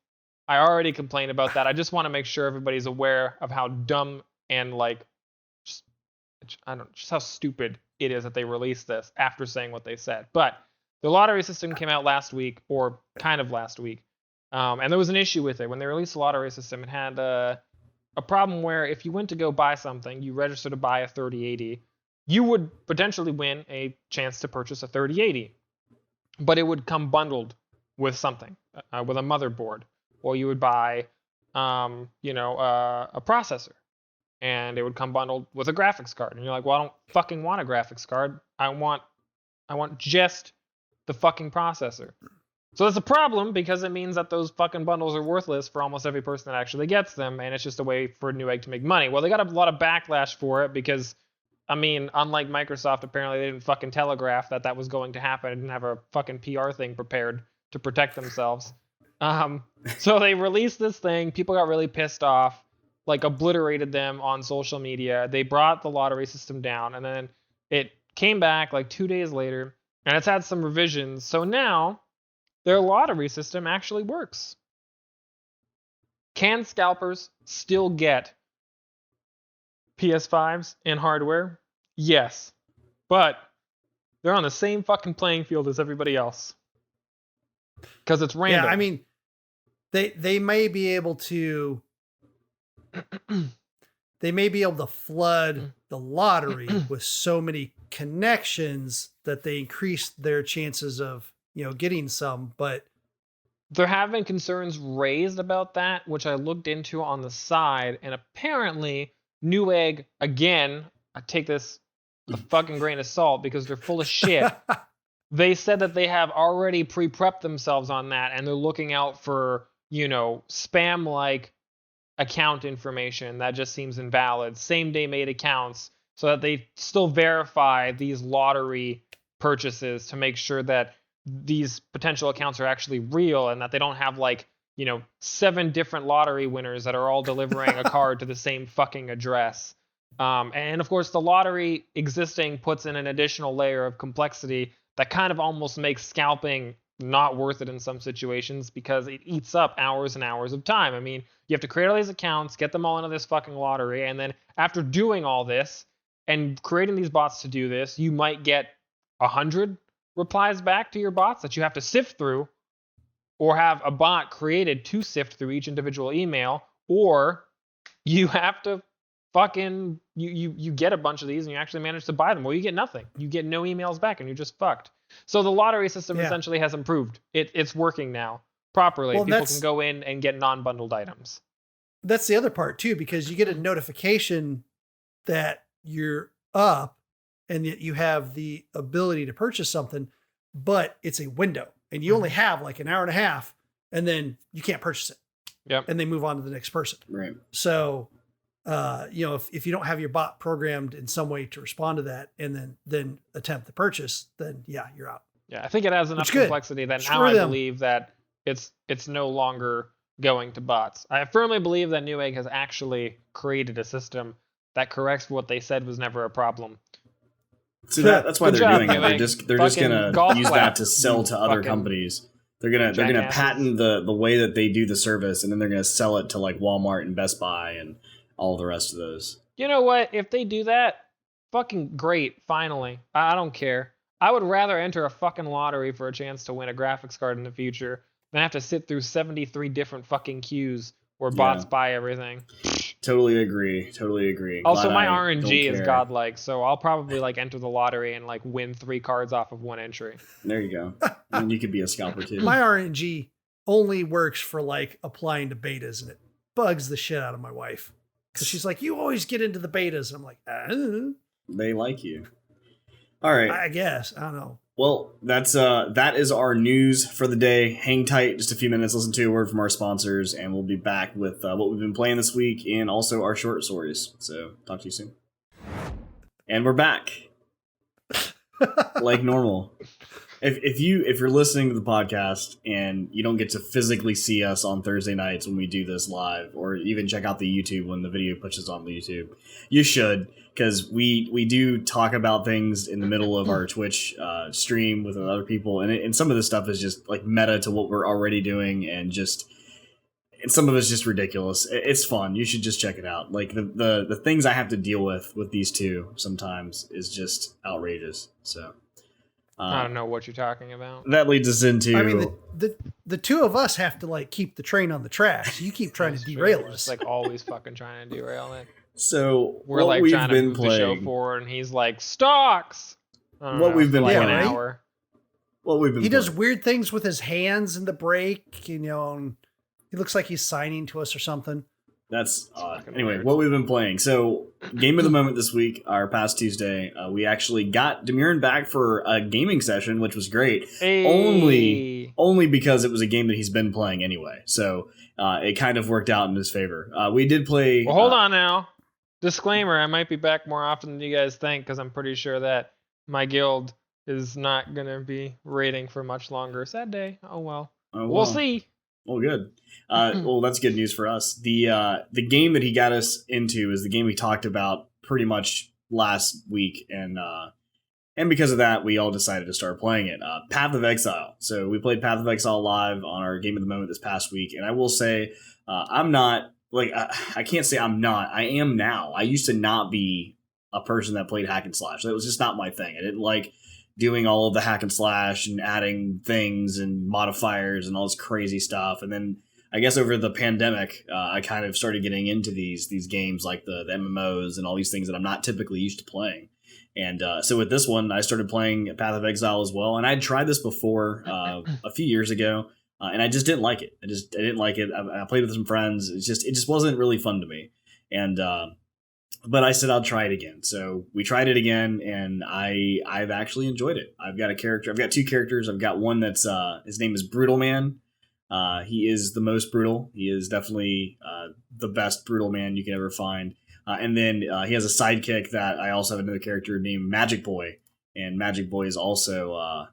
I already complained about that. I just want to make sure everybody's aware of how dumb and just how stupid it is that they released this after saying what they said. But the lottery system came out last week, or kind of last week. And there was an issue with it. When they released the lottery system, it had a problem where if you went to go buy something, you register to buy a 3080, you would potentially win a chance to purchase a 3080. But it would come bundled with something, with a motherboard. Or you would buy, a processor. And it would come bundled with a graphics card. And you're like, well, I don't fucking want a graphics card. I want just the fucking processor. So that's a problem, because it means that those fucking bundles are worthless for almost every person that actually gets them, and it's just a way for Newegg to make money. Well, they got a lot of backlash for it because, unlike Microsoft, apparently they didn't fucking telegraph that was going to happen. They didn't have a fucking PR thing prepared to protect themselves. So they released this thing. People got really pissed off, obliterated them on social media. They brought the lottery system down, and then it came back 2 days later, and it's had some revisions. So now their lottery system actually works. Can scalpers still get PS5s and hardware? Yes. But they're on the same fucking playing field as everybody else. Because it's random. Yeah, they may be able to flood the lottery with so many connections that they increase their chances of getting some, but there have been concerns raised about that, which I looked into on the side, and apparently Newegg, again, I take this with a fucking grain of salt because they're full of shit. They said that they have already pre-prepped themselves on that, and they're looking out for, spam-like account information that just seems invalid, same-day made accounts, so that they still verify these lottery purchases to make sure that these potential accounts are actually real, and that they don't have 7 different lottery winners that are all delivering a card to the same fucking address. And of course, the lottery existing puts in an additional layer of complexity that kind of almost makes scalping not worth it in some situations, because it eats up hours and hours of time. You have to create all these accounts, get them all into this fucking lottery, and then after doing all this and creating these bots to do this, you might get 100 replies back to your bots that you have to sift through, or have a bot created to sift through each individual email, or you have to fucking you get a bunch of these and you actually manage to buy them. Well, you get nothing. You get no emails back and you're just fucked. So the lottery system essentially has improved. It's working now properly. Well, people can go in and get non-bundled items. That's the other part too, because you get a notification that you're up and that you have the ability to purchase something, but it's a window and you only have an hour and a half, and then you can't purchase it. Yep. And they move on to the next person. Right. So, if you don't have your bot programmed in some way to respond to that and then attempt the purchase, then you're out. Yeah. I think it has enough complexity that now I believe that it's no longer going to bots. I firmly believe that Newegg has actually created a system that corrects what they said was never a problem. So that's why they're doing it. They're just gonna use that to sell to other companies. They're gonna patent the way that they do the service, and then they're gonna sell it to Walmart and Best Buy and all the rest of those. You know what? If they do that, fucking great. Finally, I don't care. I would rather enter a fucking lottery for a chance to win a graphics card in the future than have to sit through 73 different fucking queues where bots buy everything. Totally agree. Also, my RNG is godlike, so I'll probably enter the lottery and win 3 cards off of 1 entry. There you go. And you could be a scalper too. My RNG only works for applying to betas, and it bugs the shit out of my wife because she's like, "You always get into the betas." And I'm like, They like you. All right. I guess. I don't know. Well, that is our news for the day. Hang tight just a few minutes, listen to a word from our sponsors, and we'll be back with what we've been playing this week and also our short stories. So talk to you soon. And we're back. like normal. If you're listening to the podcast and you don't get to physically see us on Thursday nights when we do this live, or even check out the YouTube when the video pushes on the YouTube, you should, because we do talk about things in the middle of our Twitch stream with other people, and some of this stuff is just like meta to what we're already doing, and some of it's just ridiculous. It's fun. You should just check it out. Like the things I have to deal with these two sometimes is just outrageous. So. I don't know what you're talking about. That leads us into. I mean, the two of us have to like keep the train on the tracks. You keep trying to derail us. Just, like always fucking trying to derail it. So we're like trying to move the show forward, and he's like Stocks. What we've been like playing. An hour. What we've been. He does weird things with his hands in the break. You know, and he looks like he's signing to us or something. That's odd. Anyway, weird. What we've been playing. So, game of the moment this week, our past Tuesday, we actually got Dymyrn back for a gaming session, which was great. Hey. Only because it was a game that he's been playing anyway. So, it kind of worked out in his favor. We did play... Well, hold on now. Disclaimer, I might be back more often than you guys think, because I'm pretty sure that my guild is not going to be raiding for much longer. Sad day. Oh, well. We'll see. Well, good. Well, that's good news for us. The game that he got us into is the game we talked about pretty much last week, and because of that, we all decided to start playing it. Path of Exile. So we played Path of Exile live on our Game of the Moment this past week, and I will say I'm not like I can't say I'm not. I am now. I used to not be a person that played hack and slash. That was just not my thing. I didn't like doing all of the hack and slash and adding things and modifiers and all this crazy stuff. And then I guess over the pandemic, I kind of started getting into these games like the MMOs and all these things that I'm not typically used to playing. And so with this one, I started playing Path of Exile as well. And I'd tried this before a few years ago, and I just didn't like it. I didn't like it. I played with some friends. It just wasn't really fun to me. And but I said I'll try it again. So we tried it again, and I've actually enjoyed it. I've got two characters. I've got one that's his name is Brutal Man. He is the most brutal. He is definitely the best brutal man you can ever find. And then he has a sidekick that I also have another character named Magic Boy, and Magic Boy is also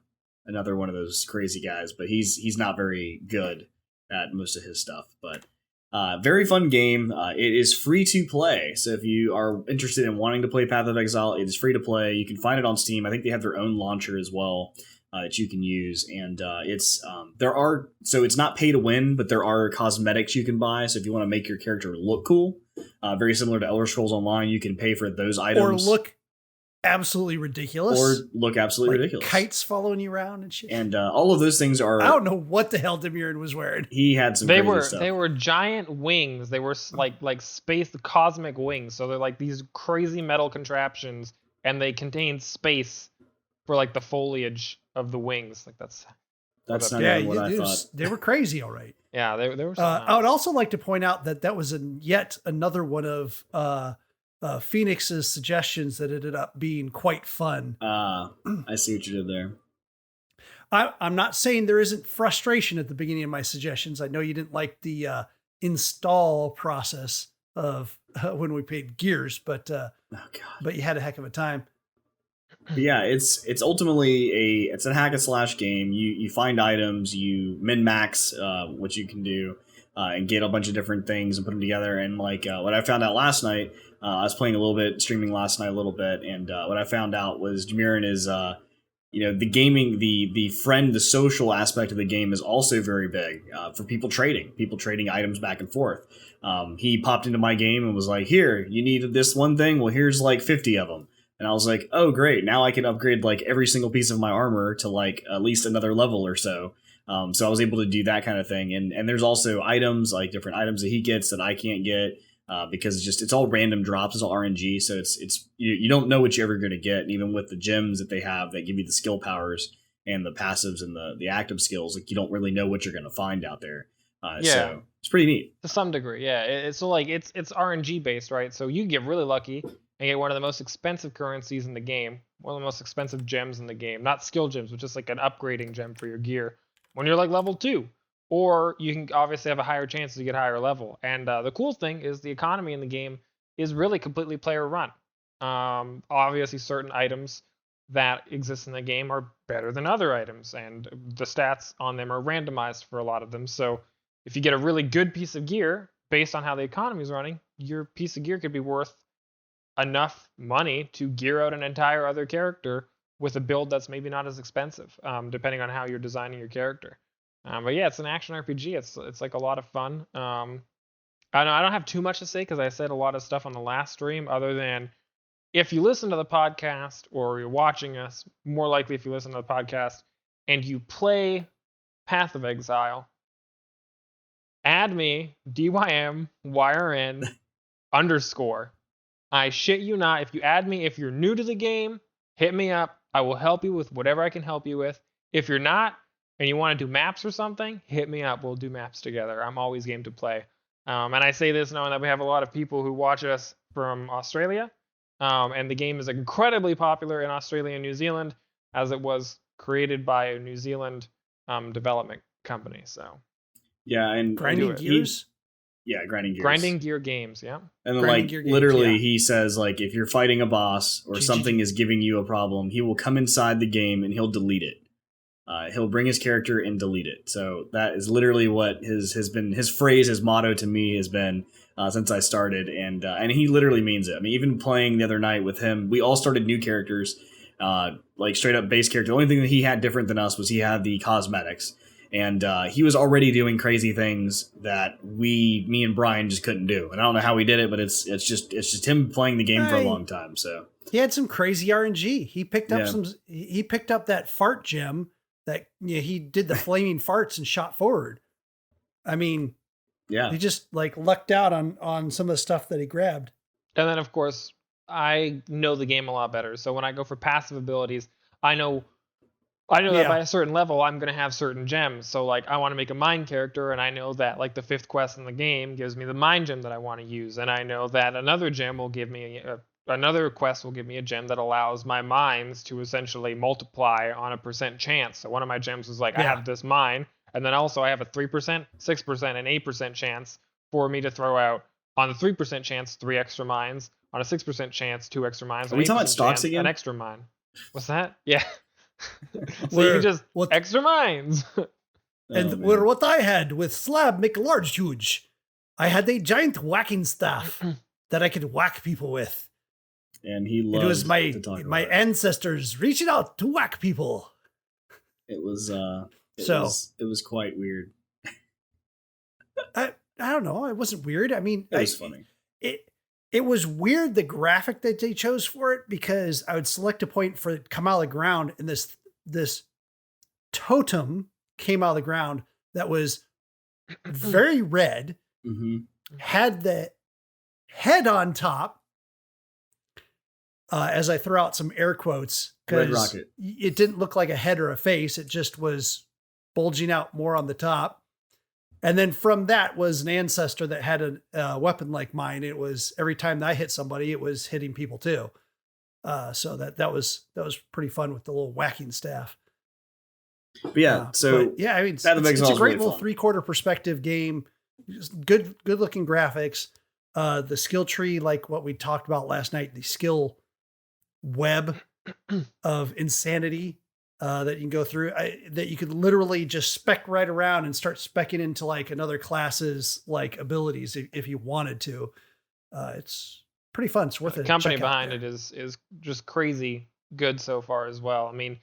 another one of those crazy guys. But he's not very good at most of his stuff, but. Very fun game. It is free to play. So if you are interested in wanting to play Path of Exile, it is free to play. You can find it on Steam. I think they have their own launcher as well that you can use. And it's not pay to win, but there are cosmetics you can buy. So if you want to make your character look cool, very similar to Elder Scrolls Online, you can pay for those items. Or look absolutely ridiculous. Ridiculous. Kites following you around and shit. And all of those things are... I don't know what the hell Dymyrn was wearing. He had some crazy stuff. They were giant wings. They were like space cosmic wings. So they're like these crazy metal contraptions, and they contain space for like the foliage of the wings. Like that's not what I thought. They were crazy, all right. Yeah, they were. I would also like to point out that was yet another one of Phoenix's suggestions that ended up being quite fun. I see what you did there. I'm not saying there isn't frustration at the beginning of my suggestions. I know you didn't like the install process of when we played Gears, but but you had a heck of a time. But yeah, it's ultimately a hack and slash game. You find items, you min max what you can do, and get a bunch of different things and put them together. And like what I found out last night. I was playing a little bit, streaming last night a little bit, and what I found out was Dymyrn is, the gaming, the social aspect of the game is also very big for people trading items back and forth. He popped into my game and was like, here, you need this one thing? Well, here's like 50 of them. And I was like, oh, great. Now I can upgrade like every single piece of my armor to like at least another level or so. So I was able to do that kind of thing. And there's also items, like different items that he gets that I can't get. Because it's all random drops, it's all RNG, so it's you don't know what you're ever going to get. And even with the gems that they have that give you the skill powers and the passives and the active skills, like you don't really know what you're going to find out there. So it's pretty neat to some degree. Yeah, it's RNG based, right? So you get really lucky and get one of the most expensive currencies in the game, one of the most expensive gems in the game, not skill gems, but just like an upgrading gem for your gear when you're like level 2. Or you can obviously have a higher chance to get higher level. And the cool thing is the economy in the game is really completely player run. Obviously, certain items that exist in the game are better than other items, and the stats on them are randomized for a lot of them. So if you get a really good piece of gear based on how the economy is running, your piece of gear could be worth enough money to gear out an entire other character with a build that's maybe not as expensive, depending on how you're designing your character. But yeah, it's an action RPG. It's like a lot of fun. I don't have too much to say because I said a lot of stuff on the last stream, other than if you listen to the podcast or you're watching us, more likely if you listen to the podcast and you play Path of Exile, add me, DYMYRN _ I shit you not. If you add me, if you're new to the game, hit me up. I will help you with whatever I can help you with. If you're not and you want to do maps or something, hit me up. We'll do maps together. I'm always game to play. And I say this knowing that we have a lot of people who watch us from Australia. And the game is incredibly popular in Australia and New Zealand, as it was created by a New Zealand development company. So yeah, and Grinding Gears. Grinding Gear Games, yeah. And then, like, literally, he says, like, if you're fighting a boss or something is giving you a problem, he will come inside the game and he'll delete it. He'll bring his character and delete it. So that is literally what his phrase, his motto to me has been since I started, and he literally means it. I mean, even playing the other night with him, we all started new characters, like straight up base character. The only thing that he had different than us was he had the cosmetics. And he was already doing crazy things that me and Brian just couldn't do. And I don't know how he did it, but it's just him playing the game for a long time. So he had some crazy RNG. He picked up he picked up that fart gem that he did the flaming farts and shot forward. I mean, yeah, he just like lucked out on some of the stuff that he grabbed. And then of course I know the game a lot better. So when I go for passive abilities, I know that by a certain level, I'm going to have certain gems. So, like, I want to make a mine character, and I know that, like, the 5th quest in the game gives me the mine gem that I want to use. And I know that another gem will give me, another quest will give me a gem that allows my mines to essentially multiply on a % chance. So one of my gems is like, I have this mine, and then also I have a 3%, 6%, and 8% chance for me to throw out, on the 3% chance, 3 extra mines, on a 6% chance, 2 extra mines, Are we talking about stocks again? An extra mine. What's that? Yeah. So you can just extra mines. And what I had with Slab make large huge. I had a giant whacking staff that I could whack people with. And he loved it was my ancestors reaching out to whack people. It was it was quite weird. I don't know. It wasn't weird. I mean, it was funny. It was weird, the graphic that they chose for it, because I would select a point for it to come out of the ground, and this totem came out of the ground that was very red, had the head on top, as I throw out some air quotes, because it didn't look like a head or a face. It just was bulging out more on the top. And then from that was an ancestor that had a weapon like mine. It was every time that I hit somebody, it was hitting people too. So that was pretty fun with the little whacking staff. But yeah, I mean, it's a great little 3/4 perspective game. Just good looking graphics. The skill tree, like what we talked about last night, the skill web of insanity. That you can go through, that you could literally just spec right around and start speccing into like another class's like abilities if you wanted to. It's pretty fun. It's worth it. The company behind it is just crazy good so far as well. I mean,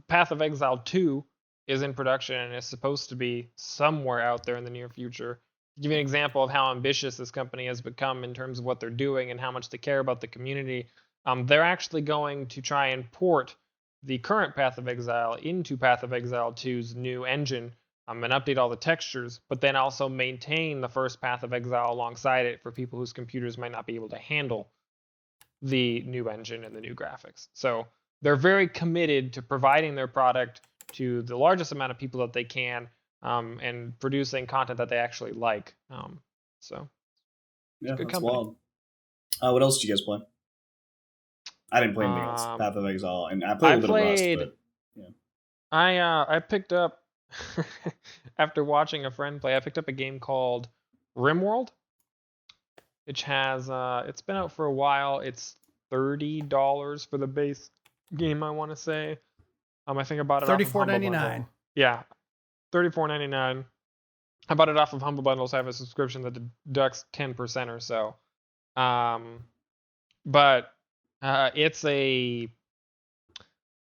Path of Exile 2 is in production and is supposed to be somewhere out there in the near future. To give you an example of how ambitious this company has become in terms of what they're doing and how much they care about the community, they're actually going to try and port the current Path of Exile into Path of Exile 2's new engine, and update all the textures, but then also maintain the first Path of Exile alongside it for people whose computers might not be able to handle the new engine and the new graphics. So they're very committed to providing their product to the largest amount of people that they can, and producing content that they actually like. So yeah, good company. Wild. What else did you guys play? I didn't play anything else. Path of Exile, and I played a little Rust, but yeah. I picked up after watching a friend play. I picked up a game called Rimworld, which has it's been out for a while. It's $30 for the base game, I want to say. I think I bought it $34.99. Yeah, $34.99. I bought it off of Humble Bundles. I have a subscription that deducts 10% or so. But it's a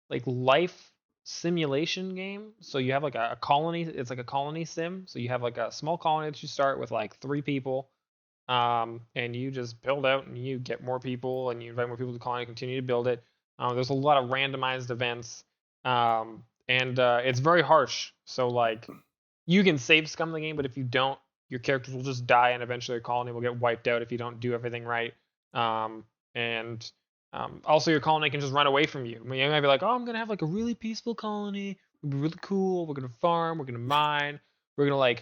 like life simulation game. So you have like a colony. It's like a colony sim. So you have like a small colony that you start with like 3 people. And you just build out and you get more people and you invite more people to the colony, continue to build it. There's a lot of randomized events. And it's very harsh. So like you can save scum the game, but if you don't, your characters will just die and eventually your colony will get wiped out if you don't do everything right. Also your colony can just run away from you. I mean, you might be like, oh, I'm going to have like a really peaceful colony. It'll be really cool. We're going to farm. We're going to mine. We're going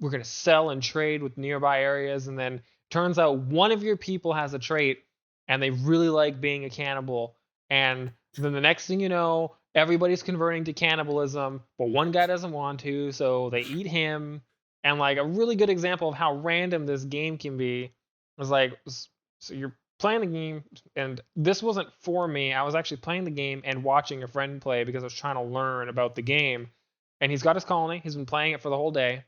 to sell and trade with nearby areas. And then turns out one of your people has a trait and they really like being a cannibal. And then the next thing you know, everybody's converting to cannibalism, but one guy doesn't want to, so they eat him. And like a really good example of how random this game can be was like, so you're playing the game, and this wasn't for me. I was actually playing the game and watching a friend play because I was trying to learn about the game. And he's got his colony. He's been playing it for the whole day.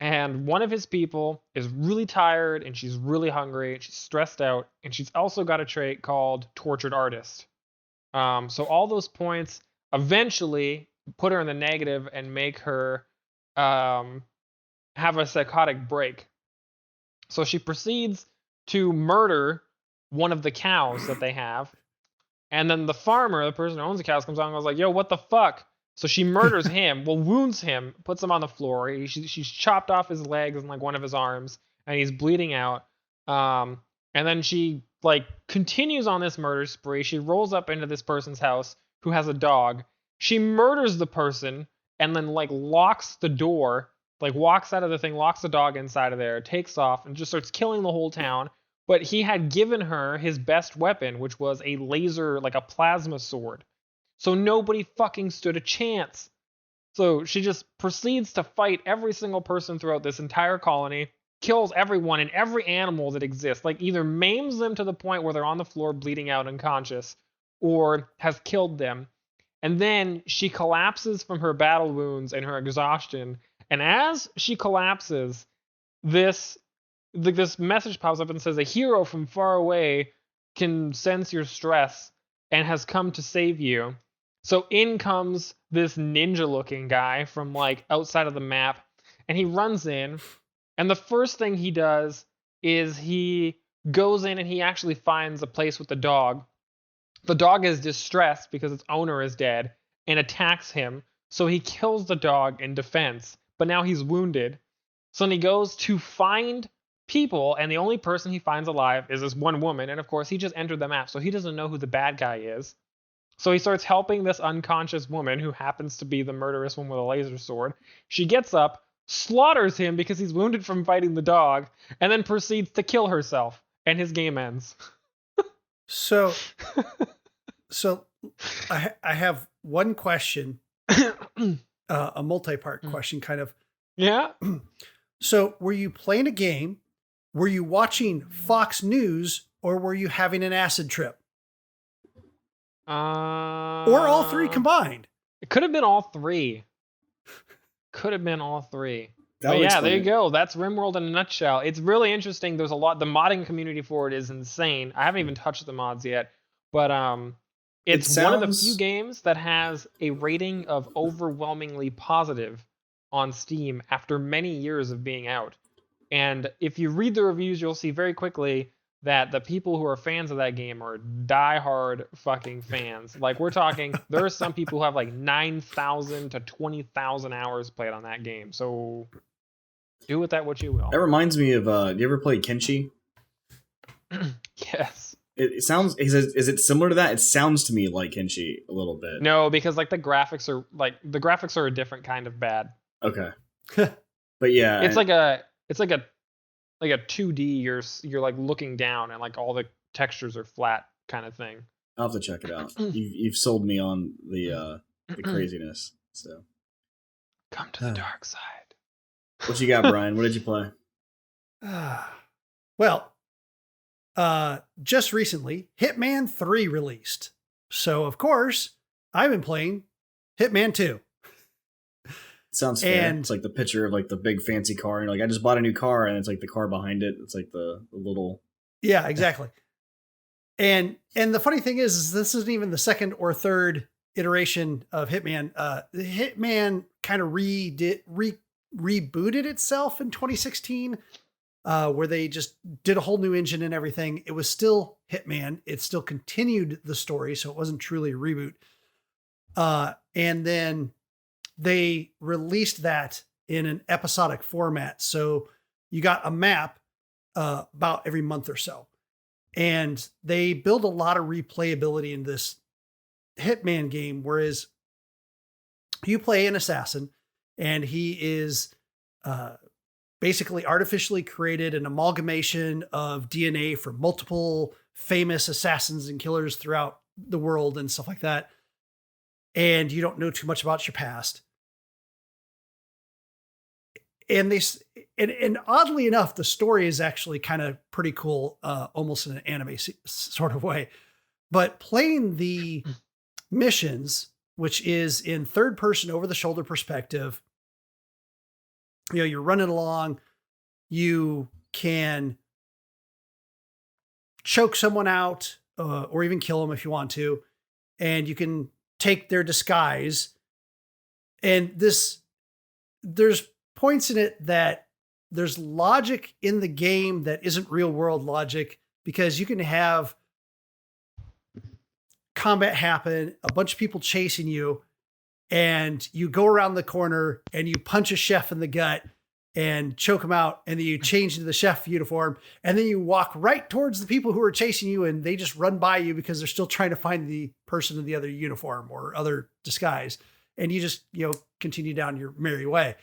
And one of his people is really tired, and she's really hungry, and she's stressed out, and she's also got a trait called Tortured Artist. So all those points eventually put her in the negative and make her have a psychotic break. So she proceeds to murder one of the cows that they have. And then the farmer, the person who owns the cows, comes on and goes like, yo, what the fuck? So she murders him, wounds him, puts him on the floor. She's chopped off his legs and like one of his arms, and he's bleeding out. And then she like continues on this murder spree. She rolls up into this person's house who has a dog. She murders the person and then like locks the door, like walks out of the thing, locks the dog inside of there, takes off and just starts killing the whole town. But he had given her his best weapon, which was a laser, like a plasma sword. So nobody fucking stood a chance. So she just proceeds to fight every single person throughout this entire colony, kills everyone and every animal that exists, like either maims them to the point where they're on the floor bleeding out unconscious, or has killed them. And then she collapses from her battle wounds and her exhaustion. And as she collapses, this message pops up and says, a hero from far away can sense your stress and has come to save you. So in comes this ninja-looking guy from like outside of the map, and he runs in, and the first thing he does is he goes in and he actually finds a place with the dog. The dog is distressed because its owner is dead and attacks him, so he kills the dog in defense, but now he's wounded. So then he goes to find people, and the only person he finds alive is this one woman, and of course he just entered the map, so he doesn't know who the bad guy is. So he starts helping this unconscious woman who happens to be the murderous one with a laser sword. She gets up, slaughters him because he's wounded from fighting the dog, and then proceeds to kill herself, and his game ends. So I have one question, a multi-part question kind of. Yeah. So were you playing a game? Were you watching Fox News, or were you having an acid trip? Or all three combined? It could have been all three. But yeah, there you go. That's Rimworld in a nutshell. It's really interesting. There's a lot. The modding community for it is insane. I haven't even touched the mods yet, but it's one of the few games that has a rating of overwhelmingly positive on Steam after many years of being out. And if you read the reviews, you'll see very quickly that the people who are fans of that game are diehard fucking fans. Like, we're talking, there are some people who have like 9,000 to 20,000 hours played on that game. So do with that what you will. That reminds me of, do you ever play Kenshi? Yes. It sounds, is it similar to that? It sounds to me like Kenshi a little bit. No, because like the graphics are a different kind of bad. Okay. But yeah. It's like a 2D, you're like looking down and like all the textures are flat kind of thing. I'll have to check it out. You've sold me on the craziness. So come to the dark side. What you got, Brian? What did you play? Well, just recently, Hitman 3 released. So, of course, I've been playing Hitman 2. Sounds fair. And it's like the picture of like the big fancy car, and like I just bought a new car, and it's like the car behind it. It's like the little. Yeah, exactly. And the funny thing is this isn't even the second or third iteration of Hitman. Hitman kind of rebooted itself in 2016, where they just did a whole new engine and everything. It was still Hitman. It still continued the story, so it wasn't truly a reboot. And then they released that in an episodic format. So you got a map about every month or so. And they build a lot of replayability in this Hitman game, whereas you play an assassin and he is basically artificially created an amalgamation of DNA from multiple famous assassins and killers throughout the world and stuff like that. And you don't know too much about your past. And and oddly enough, the story is actually kind of pretty cool, almost in an anime sort of way. But playing the missions, which is in third person over the shoulder perspective, you're running along, you can choke someone out or even kill them if you want to, and you can take their disguise. And there's points in it that there's logic in the game that isn't real world logic, because you can have combat happen, a bunch of people chasing you, and you go around the corner and you punch a chef in the gut and choke him out, and then you change into the chef uniform, and then you walk right towards the people who are chasing you, and they just run by you because they're still trying to find the person in the other uniform or other disguise. And you just, continue down your merry way.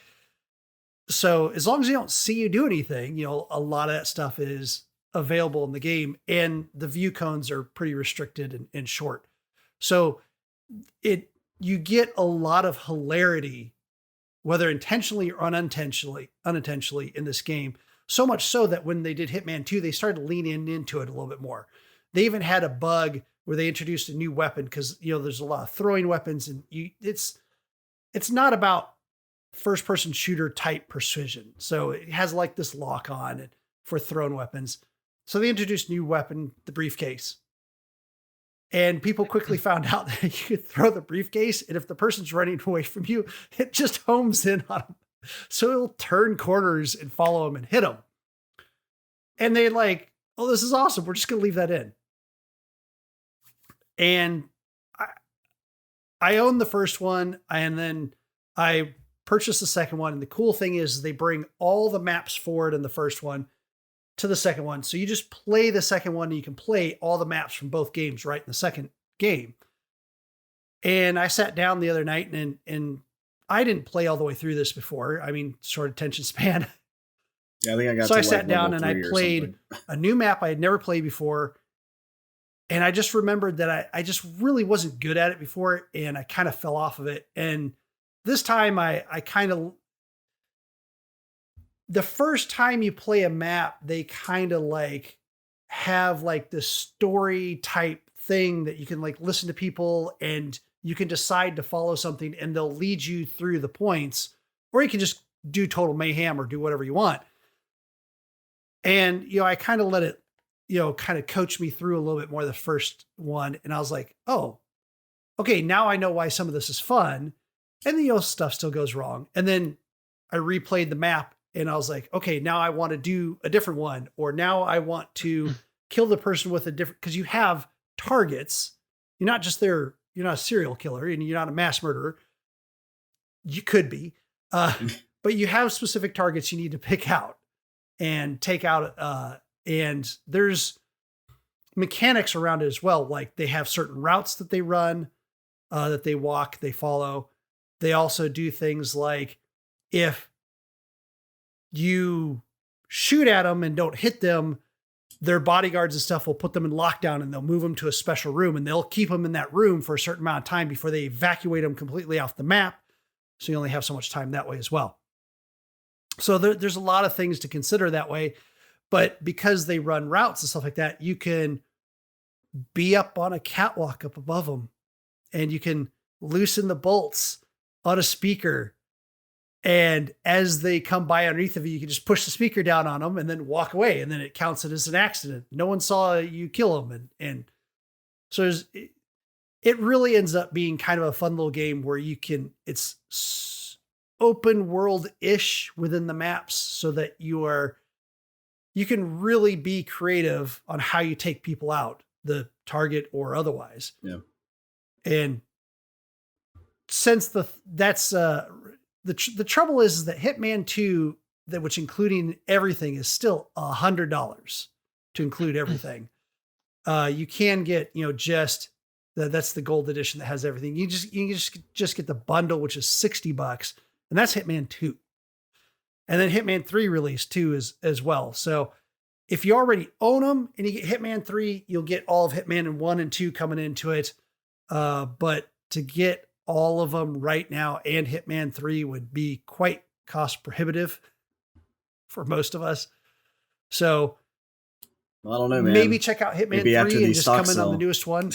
So as long as they don't see you do anything, a lot of that stuff is available in the game, and the view cones are pretty restricted and short. So you get a lot of hilarity, whether intentionally or unintentionally in this game. So much so that when they did Hitman 2, they started leaning into it a little bit more. They even had a bug where they introduced a new weapon, because, there's a lot of throwing weapons, and it's not about first person shooter type precision. So it has like this lock on for thrown weapons. So they introduced a new weapon, the briefcase. And people quickly found out that you could throw the briefcase, and if the person's running away from you, it just homes in on them. So it'll turn corners and follow them and hit them. And they like, oh, this is awesome. We're just going to leave that in. And I own the first one, and then I purchased the second one. And the cool thing is they bring all the maps forward in the first one to the second one. So you just play the second one, and you can play all the maps from both games right in the second game. And I sat down the other night, and I didn't play all the way through this before. I mean, short attention span. Yeah, I think I got. So I sat down and I played a new map I had never played before. And I just remembered that I just really wasn't good at it before, and I kind of fell off of it. And this time I kind of, the first time you play a map, they kind of like have like this story type thing that you can like listen to people, and you can decide to follow something, and they'll lead you through the points, or you can just do total mayhem or do whatever you want. And, I kind of let it, kind of coach me through a little bit more the first one. And I was like, oh, okay, now I know why some of this is fun. And then, stuff still goes wrong. And then I replayed the map, and I was like, okay, now I want to do a different one. Or now I want to kill the person with a different, because you have targets. You're not just you're not a serial killer, and you're not a mass murderer. You could be, but you have specific targets you need to pick out and take out. And there's mechanics around it as well. Like they have certain routes that they run, that they walk, they follow. They also do things like if you shoot at them and don't hit them, their bodyguards and stuff will put them in lockdown, and they'll move them to a special room, and they'll keep them in that room for a certain amount of time before they evacuate them completely off the map. So you only have so much time that way as well. So there's a lot of things to consider that way. But because they run routes and stuff like that, you can be up on a catwalk up above them, and you can loosen the bolts on a speaker. And as they come by underneath of you, you can just push the speaker down on them and then walk away. And then it counts it as an accident. No one saw you kill them. And so it really ends up being kind of a fun little game where it's open world-ish within the maps, so that you can really be creative on how you take people out, the target or otherwise. Yeah. And since the trouble is that Hitman 2, which including everything, is still $100 to include everything. You can get, just that's the gold edition that has everything. You can just get the bundle, which is $60, and that's Hitman 2. And then Hitman 3 released too as well. So if you already own them and you get Hitman 3, you'll get all of Hitman 1 and 2 coming into it. But to get all of them right now and Hitman 3 would be quite cost prohibitive for most of us. So I don't know, man. Maybe check out Hitman 3 and just come in on the newest one.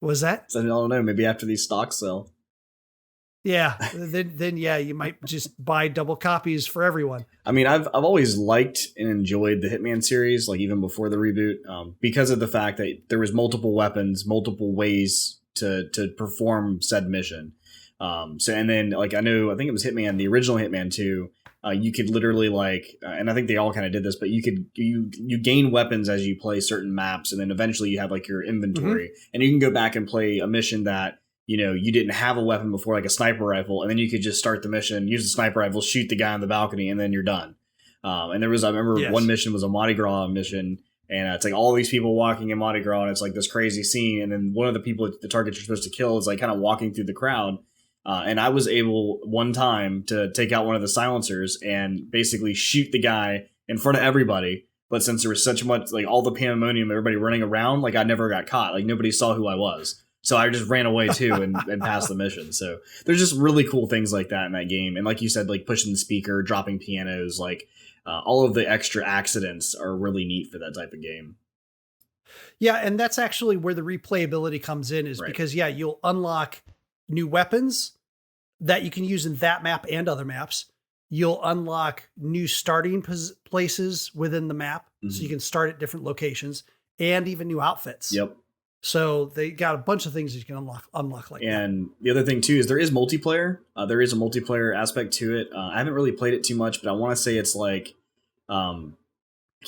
What was that? So I don't know. Maybe after these stocks sell. Yeah. Then yeah, you might just buy double copies for everyone. I mean, I've always liked and enjoyed the Hitman series, like even before the reboot, because of the fact that there was multiple weapons, multiple ways to perform said mission. And then I think it was Hitman, the original Hitman 2. You could literally and I think they all kind of did this, but you gain weapons as you play certain maps, and then eventually you have your inventory, and you can go back and play a mission that you didn't have a weapon before, like a sniper rifle, and then you could just start the mission, use the sniper rifle, shoot the guy on the balcony, and then you're done. And I remember one mission was a Mardi Gras mission, and it's all these people walking in Mardi Gras, and it's this crazy scene, and then one of the people, the target you're supposed to kill, is kind of walking through the crowd. And I was able one time to take out one of the silencers and basically shoot the guy in front of everybody. But since there was such much, all the pandemonium, everybody running around, I never got caught. Nobody saw who I was. So I just ran away too and passed the mission. So there's just really cool things like that in that game. And like you said, pushing the speaker, dropping pianos, all of the extra accidents are really neat for that type of game. Yeah. And that's actually where the replayability comes in, is because you'll unlock new weapons that you can use in that map and other maps. You'll unlock new starting places within the map. So you can start at different locations, and even new outfits. Yep. So they got a bunch of things that you can unlock like and that. The other thing too is there is multiplayer. There is a multiplayer aspect to it. I haven't really played it too much, but I want to say it's I can't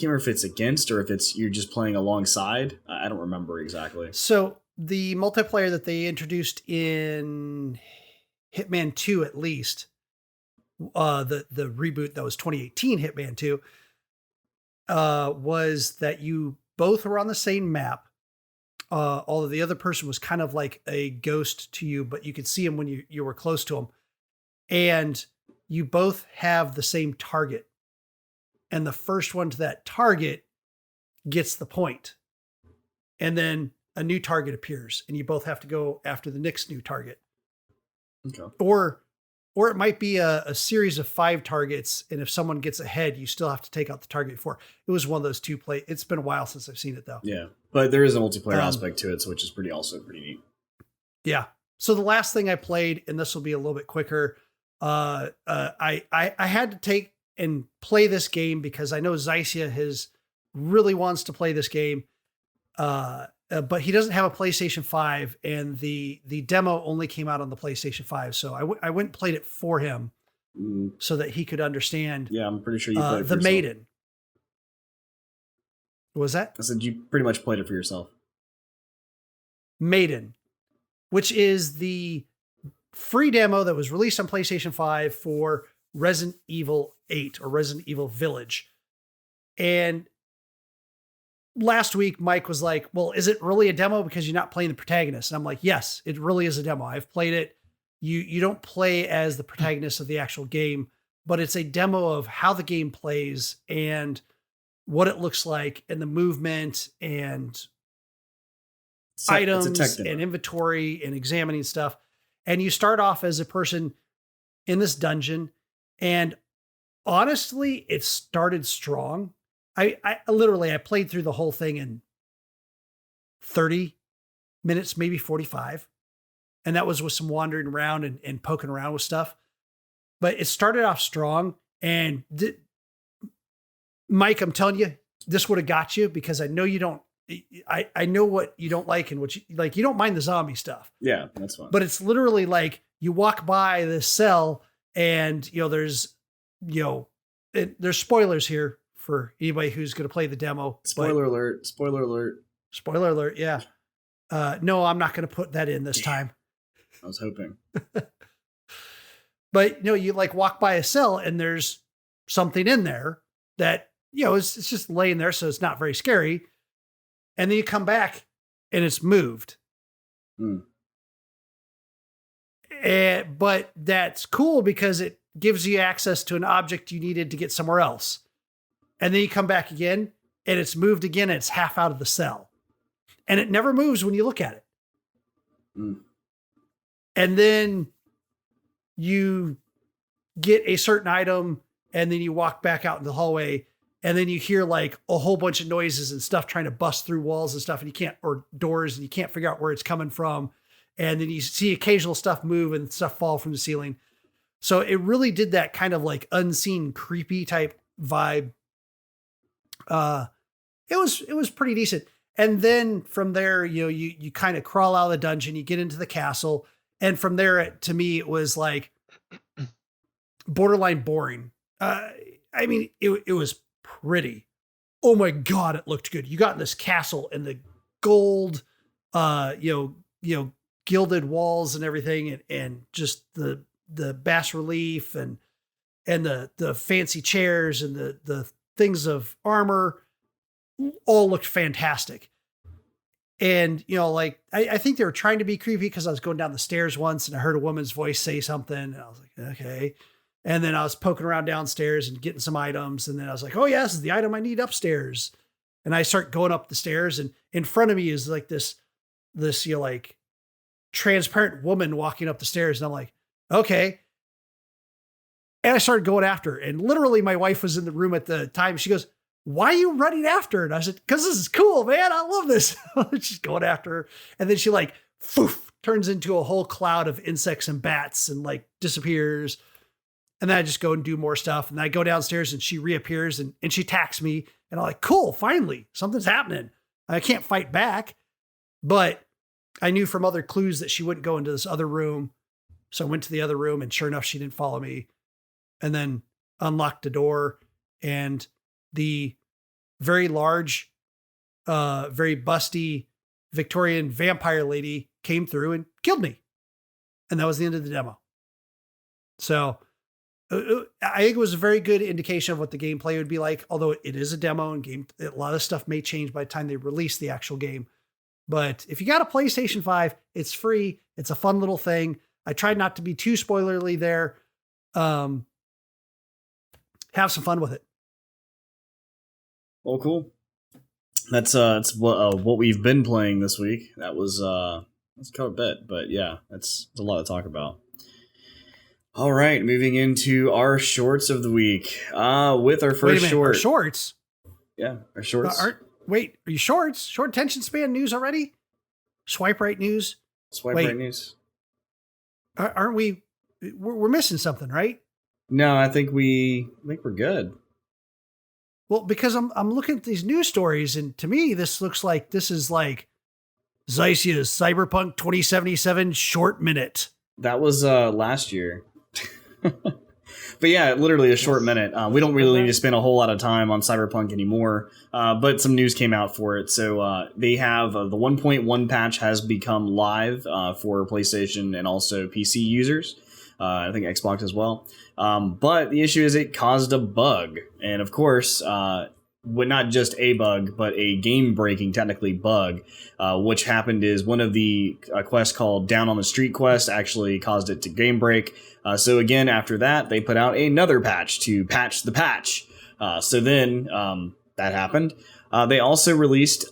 remember if it's against or if it's you're just playing alongside. I don't remember exactly. So the multiplayer that they introduced in Hitman 2, at least, the reboot that was 2018 Hitman 2, was that you both were on the same map. Although the other person was kind of like a ghost to you, but you could see him when you were close to him. And you both have the same target. And the first one to that target gets the point. And then a new target appears, and you both have to go after the next new target. Okay. Or it might be a series of 5 targets, and if someone gets ahead, you still have to take out the target before. It was one of those two play. It's been a while since I've seen it though. Yeah, but there is a multiplayer aspect to it, so which is pretty neat. Yeah. So the last thing I played, and this will be a little bit quicker. I had to take and play this game because I know Xycia really wants to play this game. But he doesn't have a PlayStation 5, and the demo only came out on the PlayStation 5. So I went and played it for him so that he could understand. Yeah, I'm pretty sure you played it for the Maiden. What was that? I said you pretty much played it for yourself. Maiden, which is the free demo that was released on PlayStation 5 for Resident Evil 8 or Resident Evil Village. And last week, Mike was like, well, is it really a demo because you're not playing the protagonist? And I'm like, yes, it really is a demo. I've played it. You don't play as the protagonist of the actual game, but it's a demo of how the game plays and what it looks like and the movement and items and inventory and examining stuff. And you start off as a person in this dungeon. And honestly, it started strong. I literally played through the whole thing in 30 minutes, maybe 45. And that was with some wandering around and poking around with stuff. But it started off strong. And Mike, I'm telling you, this would have got you because I know you don't. I know what you don't like and what you like. You don't mind the zombie stuff. Yeah, that's fine. But it's literally like you walk by this cell and, there's spoilers here for anybody who's going to play the demo. Spoiler alert. Spoiler alert. Spoiler alert. Yeah. No, I'm not going to put that in this time. I was hoping. But, you like walk by a cell and there's something in there that, it's just laying there. So it's not very scary. And then you come back and it's moved. But that's cool because it gives you access to an object you needed to get somewhere else. And then you come back again and it's moved again and it's half out of the cell. And it never moves when you look at it. And then you get a certain item and then you walk back out in the hallway and then you hear like a whole bunch of noises and stuff trying to bust through walls and stuff or doors and you can't figure out where it's coming from. And then you see occasional stuff move and stuff fall from the ceiling. So it really did that kind of like unseen, creepy type vibe. It was pretty decent. And then from there, you kind of crawl out of the dungeon, you get into the castle. And from there, to me, it was like borderline boring. It was pretty. Oh my God, it looked good. You got in this castle and the gold, gilded walls and everything, and just the bas relief and the fancy chairs and the things of armor all looked fantastic. And, I think they were trying to be creepy because I was going down the stairs once and I heard a woman's voice say something and I was like, okay. And then I was poking around downstairs and getting some items. And then I was like, oh yeah, this is the item I need upstairs. And I start going up the stairs and in front of me is like this transparent woman walking up the stairs. And I'm like, okay. And I started going after her. And literally my wife was in the room at the time. She goes, why are you running after her? And I said, because this is cool, man. I love this. She's going after her. And then she turns into a whole cloud of insects and bats and disappears. And then I just go and do more stuff. And then I go downstairs and she reappears and she attacks me. And I'm like, cool, finally, something's happening. I can't fight back. But I knew from other clues that she wouldn't go into this other room. So I went to the other room and sure enough, she didn't follow me. And then unlocked the door and the very large, very busty Victorian vampire lady came through and killed me. And that was the end of the demo. So I think it was a very good indication of what the gameplay would be like, although it is a demo and a lot of stuff may change by the time they release the actual game. But if you got a PlayStation 5, it's free. It's a fun little thing. I tried not to be too spoilerly there. Have some fun with it. Well, cool. That's what we've been playing this week. That was that's quite a bit, but yeah, that's a lot to talk about. All right, moving into our shorts of the week. With our first short. Our shorts? Yeah, our shorts. Are you shorts? Short attention span news already? Swipe right news? Right news. Aren't we? We're missing something, right? No, I think we're good. Well, because I'm looking at these news stories, and to me, this looks like this is like Xycia's Cyberpunk 2077 short minute. That was last year. But yeah, literally a short minute. We don't really need to spend a whole lot of time on Cyberpunk anymore, but some news came out for it. So they have the 1.1 patch has become live for PlayStation and also PC users. I think Xbox as well. But the issue is it caused a bug. And of course, not just a bug, but a game-breaking, technically, bug. Which happened is one of the quests called Down on the Street quest actually caused it to game break. So again, after that, they put out another patch to patch the patch. So then that happened. They also released,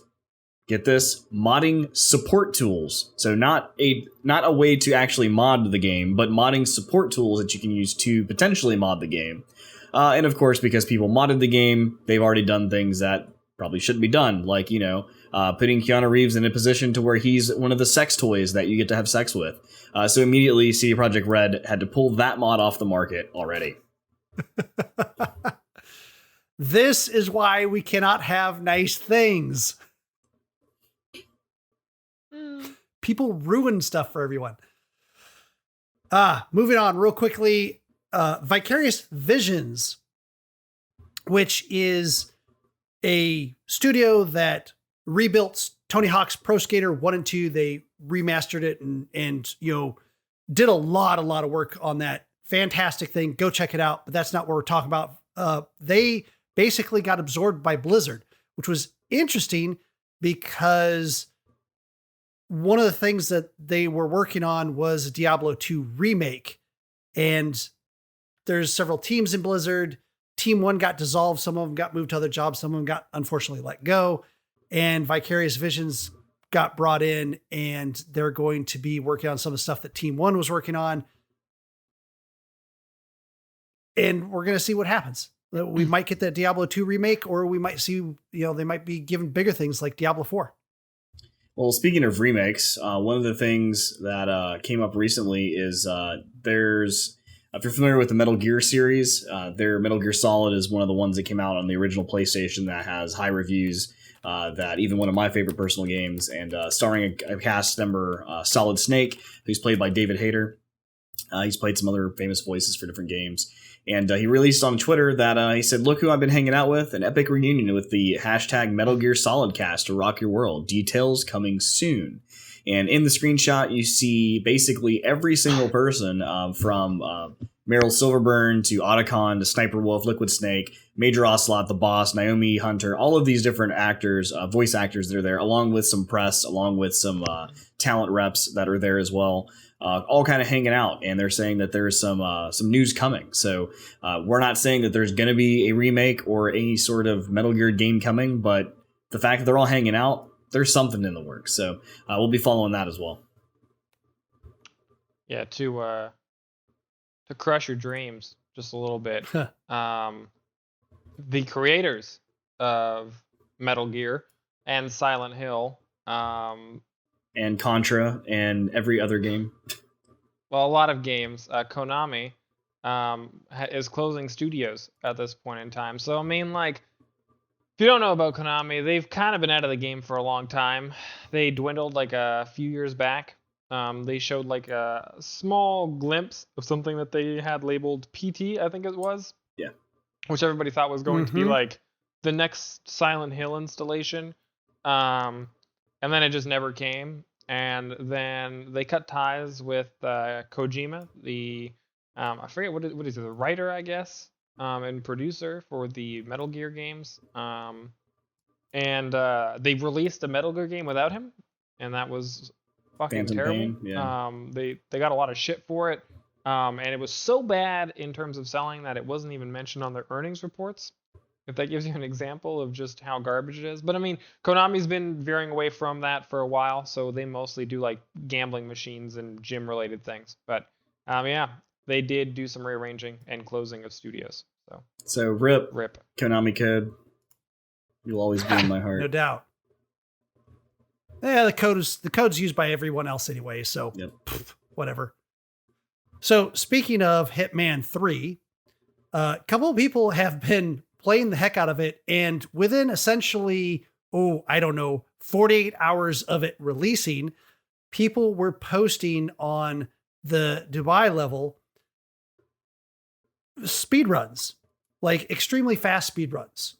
get this, modding support tools. So not a way to actually mod the game, but modding support tools that you can use to potentially mod the game. And of course, because people modded the game, they've already done things that probably shouldn't be done. Like, putting Keanu Reeves in a position to where he's one of the sex toys that you get to have sex with. So immediately CD Projekt Red had to pull that mod off the market already. This is why we cannot have nice things. People ruin stuff for everyone. Moving on real quickly. Vicarious Visions, which is a studio that rebuilt Tony Hawk's Pro Skater 1 and 2. They remastered it and did a lot of work on that. Fantastic thing. Go check it out. But that's not what we're talking about. They basically got absorbed by Blizzard, which was interesting because one of the things that they were working on was a Diablo 2 remake. And there's several teams in Blizzard. Team 1 got dissolved. Some of them got moved to other jobs. Some of them got unfortunately let go. And Vicarious Visions got brought in, and they're going to be working on some of the stuff that Team 1 was working on. And we're going to see what happens. We might get that Diablo 2 remake, or we might see, they might be given bigger things like Diablo 4. Well, speaking of remakes, one of the things that came up recently is there's, if you're familiar with the Metal Gear series, their Metal Gear Solid is one of the ones that came out on the original PlayStation that has high reviews, that even one of my favorite personal games, and starring a cast member, Solid Snake, who's played by David Hayter. He's played some other famous voices for different games. And he released on Twitter that he said, "Look who I've been hanging out with, an epic reunion with the hashtag Metal Gear Solid cast to rock your world. Details coming soon." And in the screenshot, you see basically every single person from Meryl Silverburn to Otacon to Sniper Wolf, Liquid Snake, Major Ocelot, the boss, Naomi Hunter, all of these different actors, voice actors that are there, along with some press, along with some talent reps that are there as well. All kind of hanging out, and they're saying that there's some news coming. So we're not saying that there's going to be a remake or any sort of Metal Gear game coming, but the fact that they're all hanging out, there's something in the works. So we'll be following that as well. Yeah, to crush your dreams just a little bit. The creators of Metal Gear and Silent Hill. And Contra and every other game. Well, a lot of games. Konami is closing studios at this point in time. So, I mean, if you don't know about Konami, they've kind of been out of the game for a long time. They dwindled a few years back. They showed a small glimpse of something that they had labeled PT, I think it was. Yeah. Which everybody thought was going to be the next Silent Hill installation. And then it just never came. And then they cut ties with Kojima, the I forget what is it, the writer, I guess, and producer for the Metal Gear games. And they released a Metal Gear game without him, and that was fucking Phantom terrible. Pain, yeah. They got a lot of shit for it, and it was so bad in terms of selling that it wasn't even mentioned on their earnings reports. If that gives you an example of just how garbage it is. But I mean, Konami's been veering away from that for a while, so they mostly do gambling machines and gym related things. But yeah, they did do some rearranging and closing of studios. So rip Konami Code. You'll always be in my heart. No doubt. Yeah, the code's used by everyone else anyway, so whatever. So speaking of Hitman 3, a couple of people have been playing the heck out of it, and within essentially, 48 hours of it releasing, people were posting on the Dubai level speedruns, extremely fast speedruns,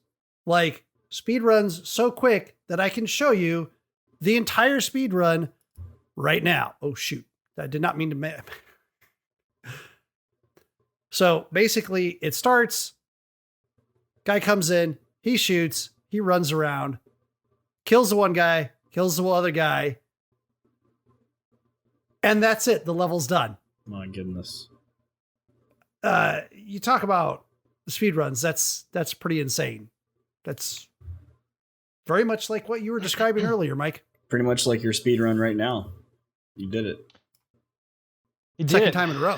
speedruns so quick that I can show you the entire speedrun right now. Oh shoot, I did not mean to. So basically it starts, guy comes in, he shoots, he runs around, kills the one guy, kills the other guy, and that's it. The level's done. My goodness. You talk about speedruns, that's pretty insane. That's very much like what you were describing earlier, Mike. Pretty much like your speedrun right now. You did it. You did Second time in a row.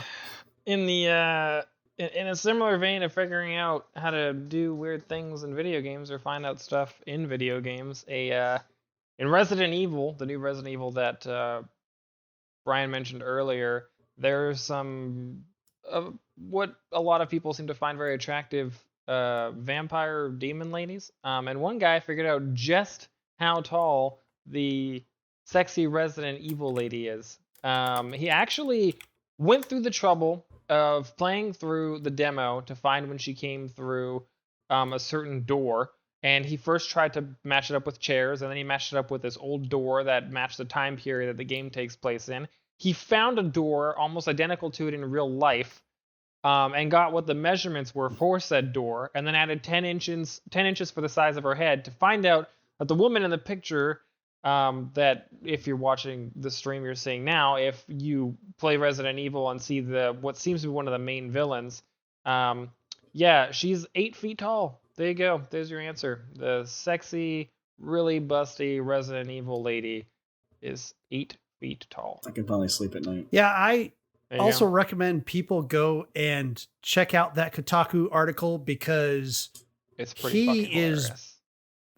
In the in a similar vein of figuring out how to do weird things in video games or find out stuff in video games, in Resident Evil, the new Resident Evil that Brian mentioned earlier, there's some what a lot of people seem to find very attractive vampire demon ladies. And one guy figured out just how tall the sexy Resident Evil lady is. He actually went through the trouble of playing through the demo to find when she came through a certain door. And he first tried to match it up with chairs, and then he matched it up with this old door that matched the time period that the game takes place in. He found a door almost identical to it in real life, and got what the measurements were for said door, and then added 10 inches for the size of her head to find out that the woman in the picture, that if you're watching the stream you're seeing now, if you play Resident Evil and see what seems to be one of the main villains, yeah, she's 8 feet tall. There you go. There's your answer. The sexy, really busty Resident Evil lady is 8 feet tall. I can finally sleep at night. Yeah, I also recommend people go and check out that Kotaku article because it's pretty fucking hilarious.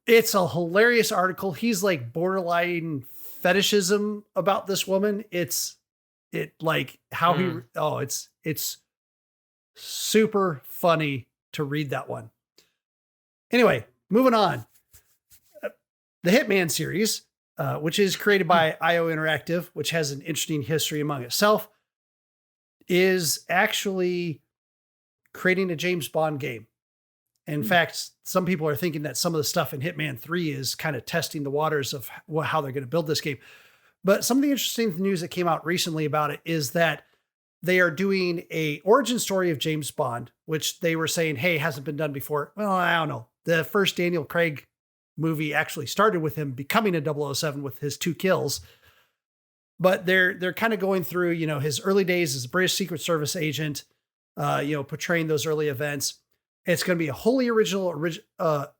It's a hilarious article. He's like borderline fetishism about this woman. It's super funny to read that one. Anyway, moving on. The Hitman series, which is created by IO Interactive, which has an interesting history among itself, is actually creating a James Bond game. In fact, some people are thinking that some of the stuff in Hitman 3 is kind of testing the waters of how they're going to build this game. But some of the interesting news that came out recently about it is that they are doing a origin story of James Bond, which they were saying, hey, hasn't been done before. Well, I don't know. The first Daniel Craig movie actually started with him becoming a 007 with his 2 kills. But they're kind of going through, his early days as a British Secret Service agent, portraying those early events. It's going to be a wholly original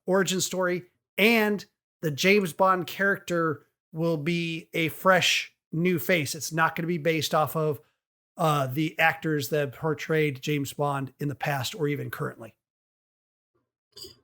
origin story, and the James Bond character will be a fresh new face. It's not going to be based off of the actors that portrayed James Bond in the past or even currently.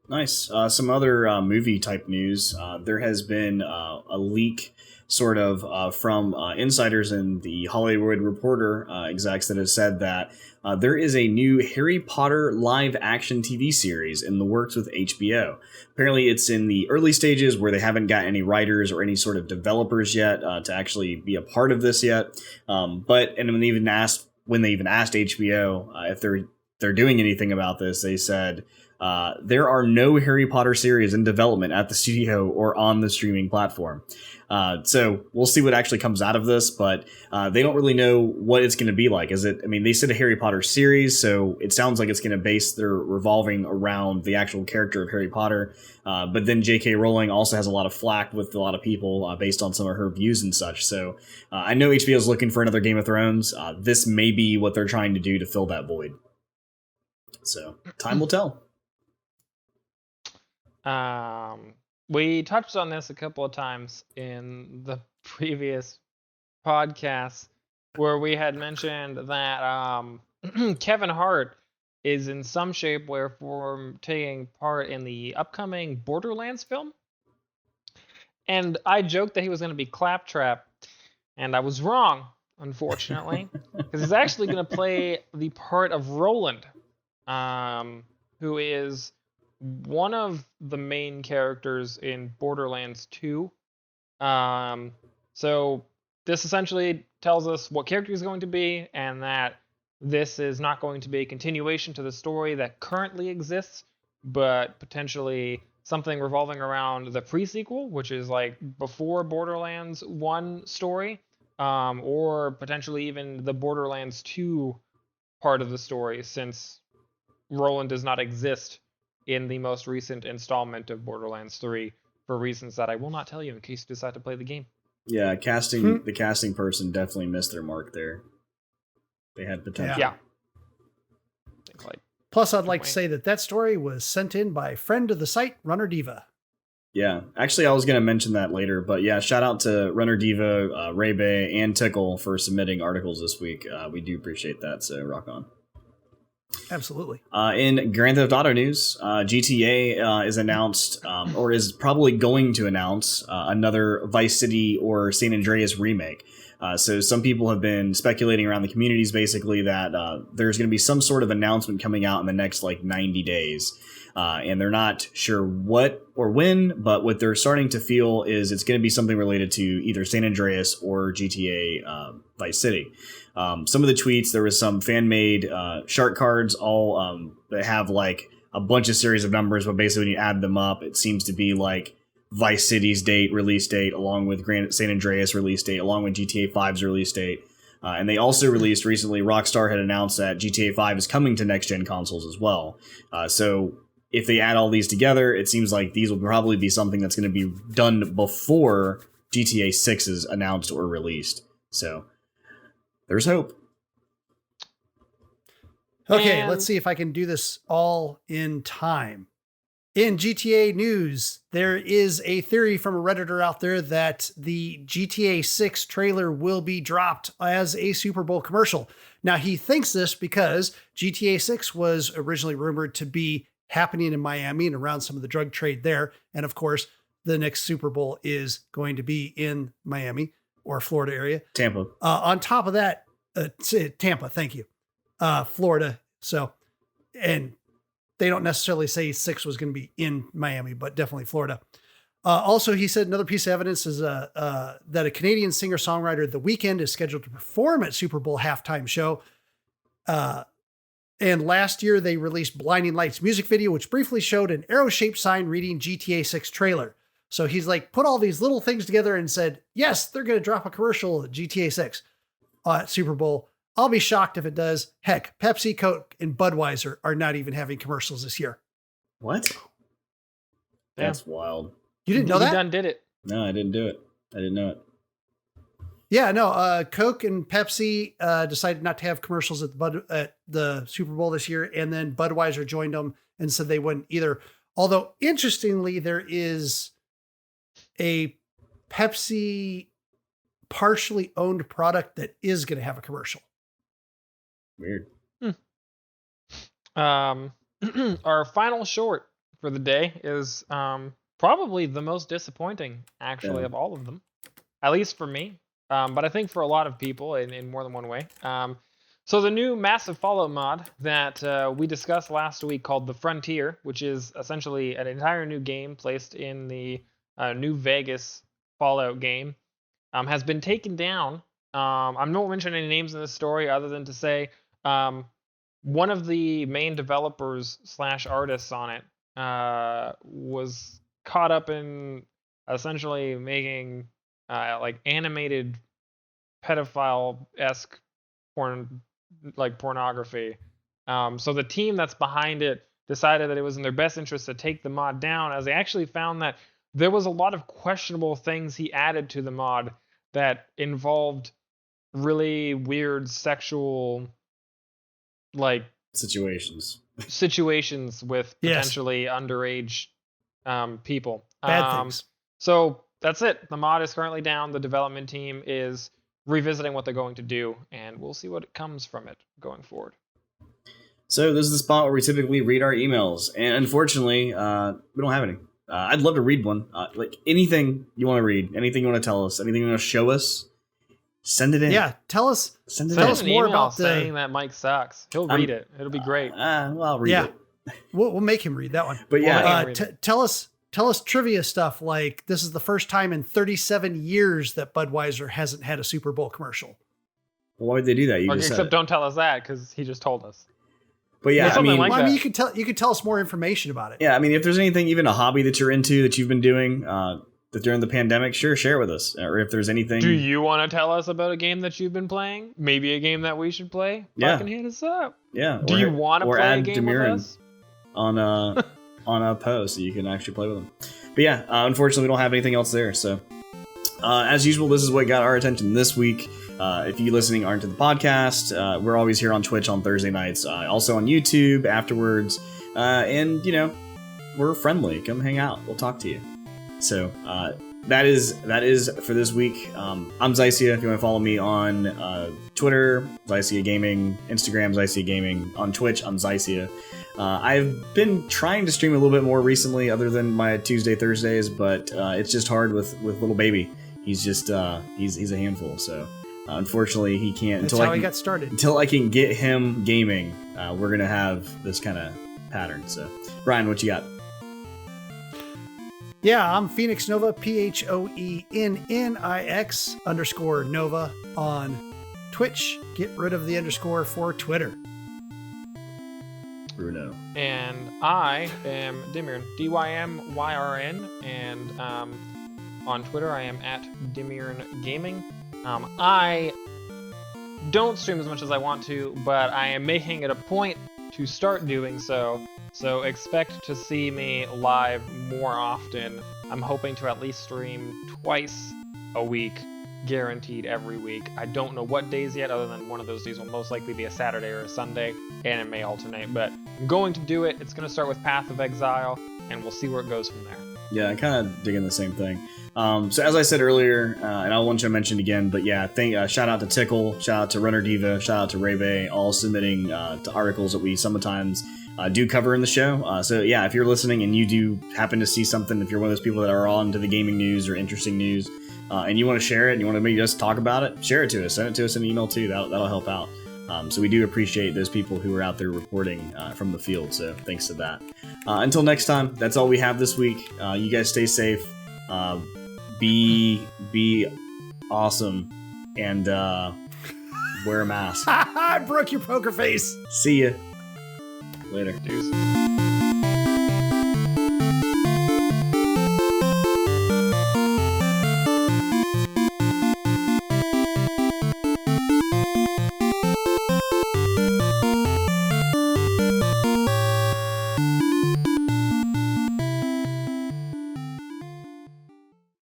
Nice. Some other movie type news. There has been a leak sort of from insiders in the Hollywood Reporter execs that have said that there is a new Harry Potter live action TV series in the works with HBO. Apparently it's in the early stages where they haven't got any writers or any sort of developers yet to actually be a part of this yet. When they even asked HBO if they're doing anything about this, they said there are no Harry Potter series in development at the studio or on the streaming platform. So we'll see what actually comes out of this, but they don't really know what it's going to be like. They said a Harry Potter series, so it sounds like it's going to base their revolving around the actual character of Harry Potter. But then J.K. Rowling also has a lot of flack with a lot of people based on some of her views and such. So I know HBO is looking for another Game of Thrones. This may be what they're trying to do to fill that void. So time will tell. We touched on this a couple of times in the previous podcast where we had mentioned that Kevin Hart is in some shape or form taking part in the upcoming Borderlands film. And I joked that he was going to be Claptrap, and I was wrong, unfortunately, because he's actually going to play the part of Roland, who is one of the main characters in Borderlands 2. So this essentially tells us what character he's going to be, and that this is not going to be a continuation to the story that currently exists, but potentially something revolving around the pre-sequel, which is like before Borderlands 1 story, or potentially even the Borderlands 2 part of the story, since Roland does not exist in the most recent installment of Borderlands 3 for reasons that I will not tell you in case you decide to play the game. Yeah, the casting person definitely missed their mark there. They had potential. Yeah. Plus, I'd like to say that story was sent in by friend of the site, Runner Diva. Yeah, actually, I was going to mention that later, but yeah, shout out to Runner Diva, Ray Bay, and Tickle for submitting articles this week. We do appreciate that, so rock on. Absolutely. In Grand Theft Auto news, GTA is announced, or is probably going to announce, another Vice City or San Andreas remake. So some people have been speculating around the communities, basically, that there's going to be some sort of announcement coming out in the next 90 days. And they're not sure what or when, but what they're starting to feel is it's going to be something related to either San Andreas or GTA Vice City. Some of the tweets, there was some fan-made shark cards, all that have a bunch of series of numbers, but basically when you add them up, it seems to be Vice City's release date, along with San Andreas release date, along with GTA 5's release date. And they also released recently, Rockstar had announced that GTA 5 is coming to next-gen consoles as well. So if they add all these together, it seems like these will probably be something that's going to be done before GTA 6 is announced or released. So there's hope. Okay, let's see if I can do this all in time. In GTA news, there is a theory from a Redditor out there that the GTA 6 trailer will be dropped as a Super Bowl commercial. Now, he thinks this because GTA 6 was originally rumored to be happening in Miami and around some of the drug trade there. And of course, the next Super Bowl is going to be in Miami or Florida area. Tampa. On top of that, Tampa, thank you. Florida. So, and they don't necessarily say 6 was going to be in Miami, but definitely Florida. Also, he said another piece of evidence is that a Canadian singer-songwriter, The Weeknd, is scheduled to perform at Super Bowl halftime show. And last year, they released Blinding Lights music video, which briefly showed an arrow-shaped sign reading GTA 6 trailer. So he's put all these little things together and said, yes, they're going to drop a commercial at GTA 6 at Super Bowl. I'll be shocked if it does. Heck, Pepsi, Coke, and Budweiser are not even having commercials this year. What? Yeah. That's wild. You didn't know that? You done did it. No, I didn't do it. I didn't know it. Yeah, no. Coke and Pepsi decided not to have commercials at the Super Bowl this year, and then Budweiser joined them and said they wouldn't either. Although, interestingly, there is a Pepsi partially owned product that is going to have a commercial. Weird. Our final short for the day is probably the most disappointing, actually, of all of them, at least for me. But I think for a lot of people in more than one way. So the new Massive Fallout mod that we discussed last week called The Frontier, which is essentially an entire new game placed in the New Vegas Fallout game, has been taken down. I'm not mentioning any names in this story other than to say one of the main developers / artists on it was caught up in essentially making animated pedophile-esque pornography. So the team that's behind it decided that it was in their best interest to take the mod down, as they actually found that there was a lot of questionable things he added to the mod that involved really weird sexual situations with potentially underage people. Bad things. So that's it. The mod is currently down. The development team is revisiting what they're going to do, and we'll see what comes from it going forward. So this is the spot where we typically read our emails, and unfortunately, we don't have any. I'd love to read one. Anything you want to read, anything you want to tell us, anything you want to show us, send it in. Yeah, tell us. Send us more about saying that Mike sucks. He'll read it. It'll be great. Well, I'll read it. We'll make him read that one. But yeah, tell us trivia stuff like this is the first time in 37 years that Budweiser hasn't had a Super Bowl commercial. Well, why would they do that? Except don't tell us that because he just told us. But yeah, you could tell us more information about it. Yeah, I mean, if there's anything, even a hobby that you're into that you've been doing that during the pandemic, sure, share with us. Or if there's anything. Do you want to tell us about a game that you've been playing? Maybe a game that we should play? Yeah. Fucking hit us up. Yeah. Do you want to play a game Dymyrn with us? On a post so you can actually play with them. But yeah, unfortunately, we don't have anything else there. So as usual, this is what got our attention this week. If you listening aren't to the podcast, we're always here on Twitch on Thursday nights, also on YouTube afterwards. And, we're friendly. Come hang out. We'll talk to you. So that is for this week. I'm Xycia. If you want to follow me on Twitter, Xycia Gaming, Instagram, Xycia Gaming, on Twitch, I'm Xycia. I've been trying to stream a little bit more recently, other than my Tuesday, Thursdays, but it's just hard with little baby. He's just he's a handful. So unfortunately, he can't. That's how he got started. Until I can get him gaming, we're gonna have this kind of pattern. So, Brian, what you got? Yeah, I'm Phoennix Nova, PHOENNIX_Nova on Twitch. Get rid of the underscore for Twitter. Bruno. And I am Dymyrn, DYMYRN, and on Twitter I am at Dymyrn Gaming. I don't stream as much as I want to, but I am making it a point to start doing so. So expect to see me live more often. I'm hoping to at least stream twice a week, guaranteed every week. I don't know what days yet, other than one of those days will most likely be a Saturday or a Sunday, and it may alternate, but I'm going to do it. It's going to start with Path of Exile, and we'll see where it goes from there. Yeah, I kind of digging the same thing. So as I said earlier, and I want you to mention again, but yeah, shout out to Tickle, shout out to Runner Diva, shout out to Raybay, all submitting to articles that we sometimes do cover in the show. So yeah, if you're listening and you do happen to see something, if you're one of those people that are on to the gaming news or interesting news, and you want to share it and you want to maybe just talk about it, share it to us, send it to us in an email too. That'll help out. So we do appreciate those people who are out there reporting from the field. So thanks to that. Until next time, that's all we have this week. You guys stay safe. Be awesome, and wear a mask. I broke your poker face. See ya later. Deuces.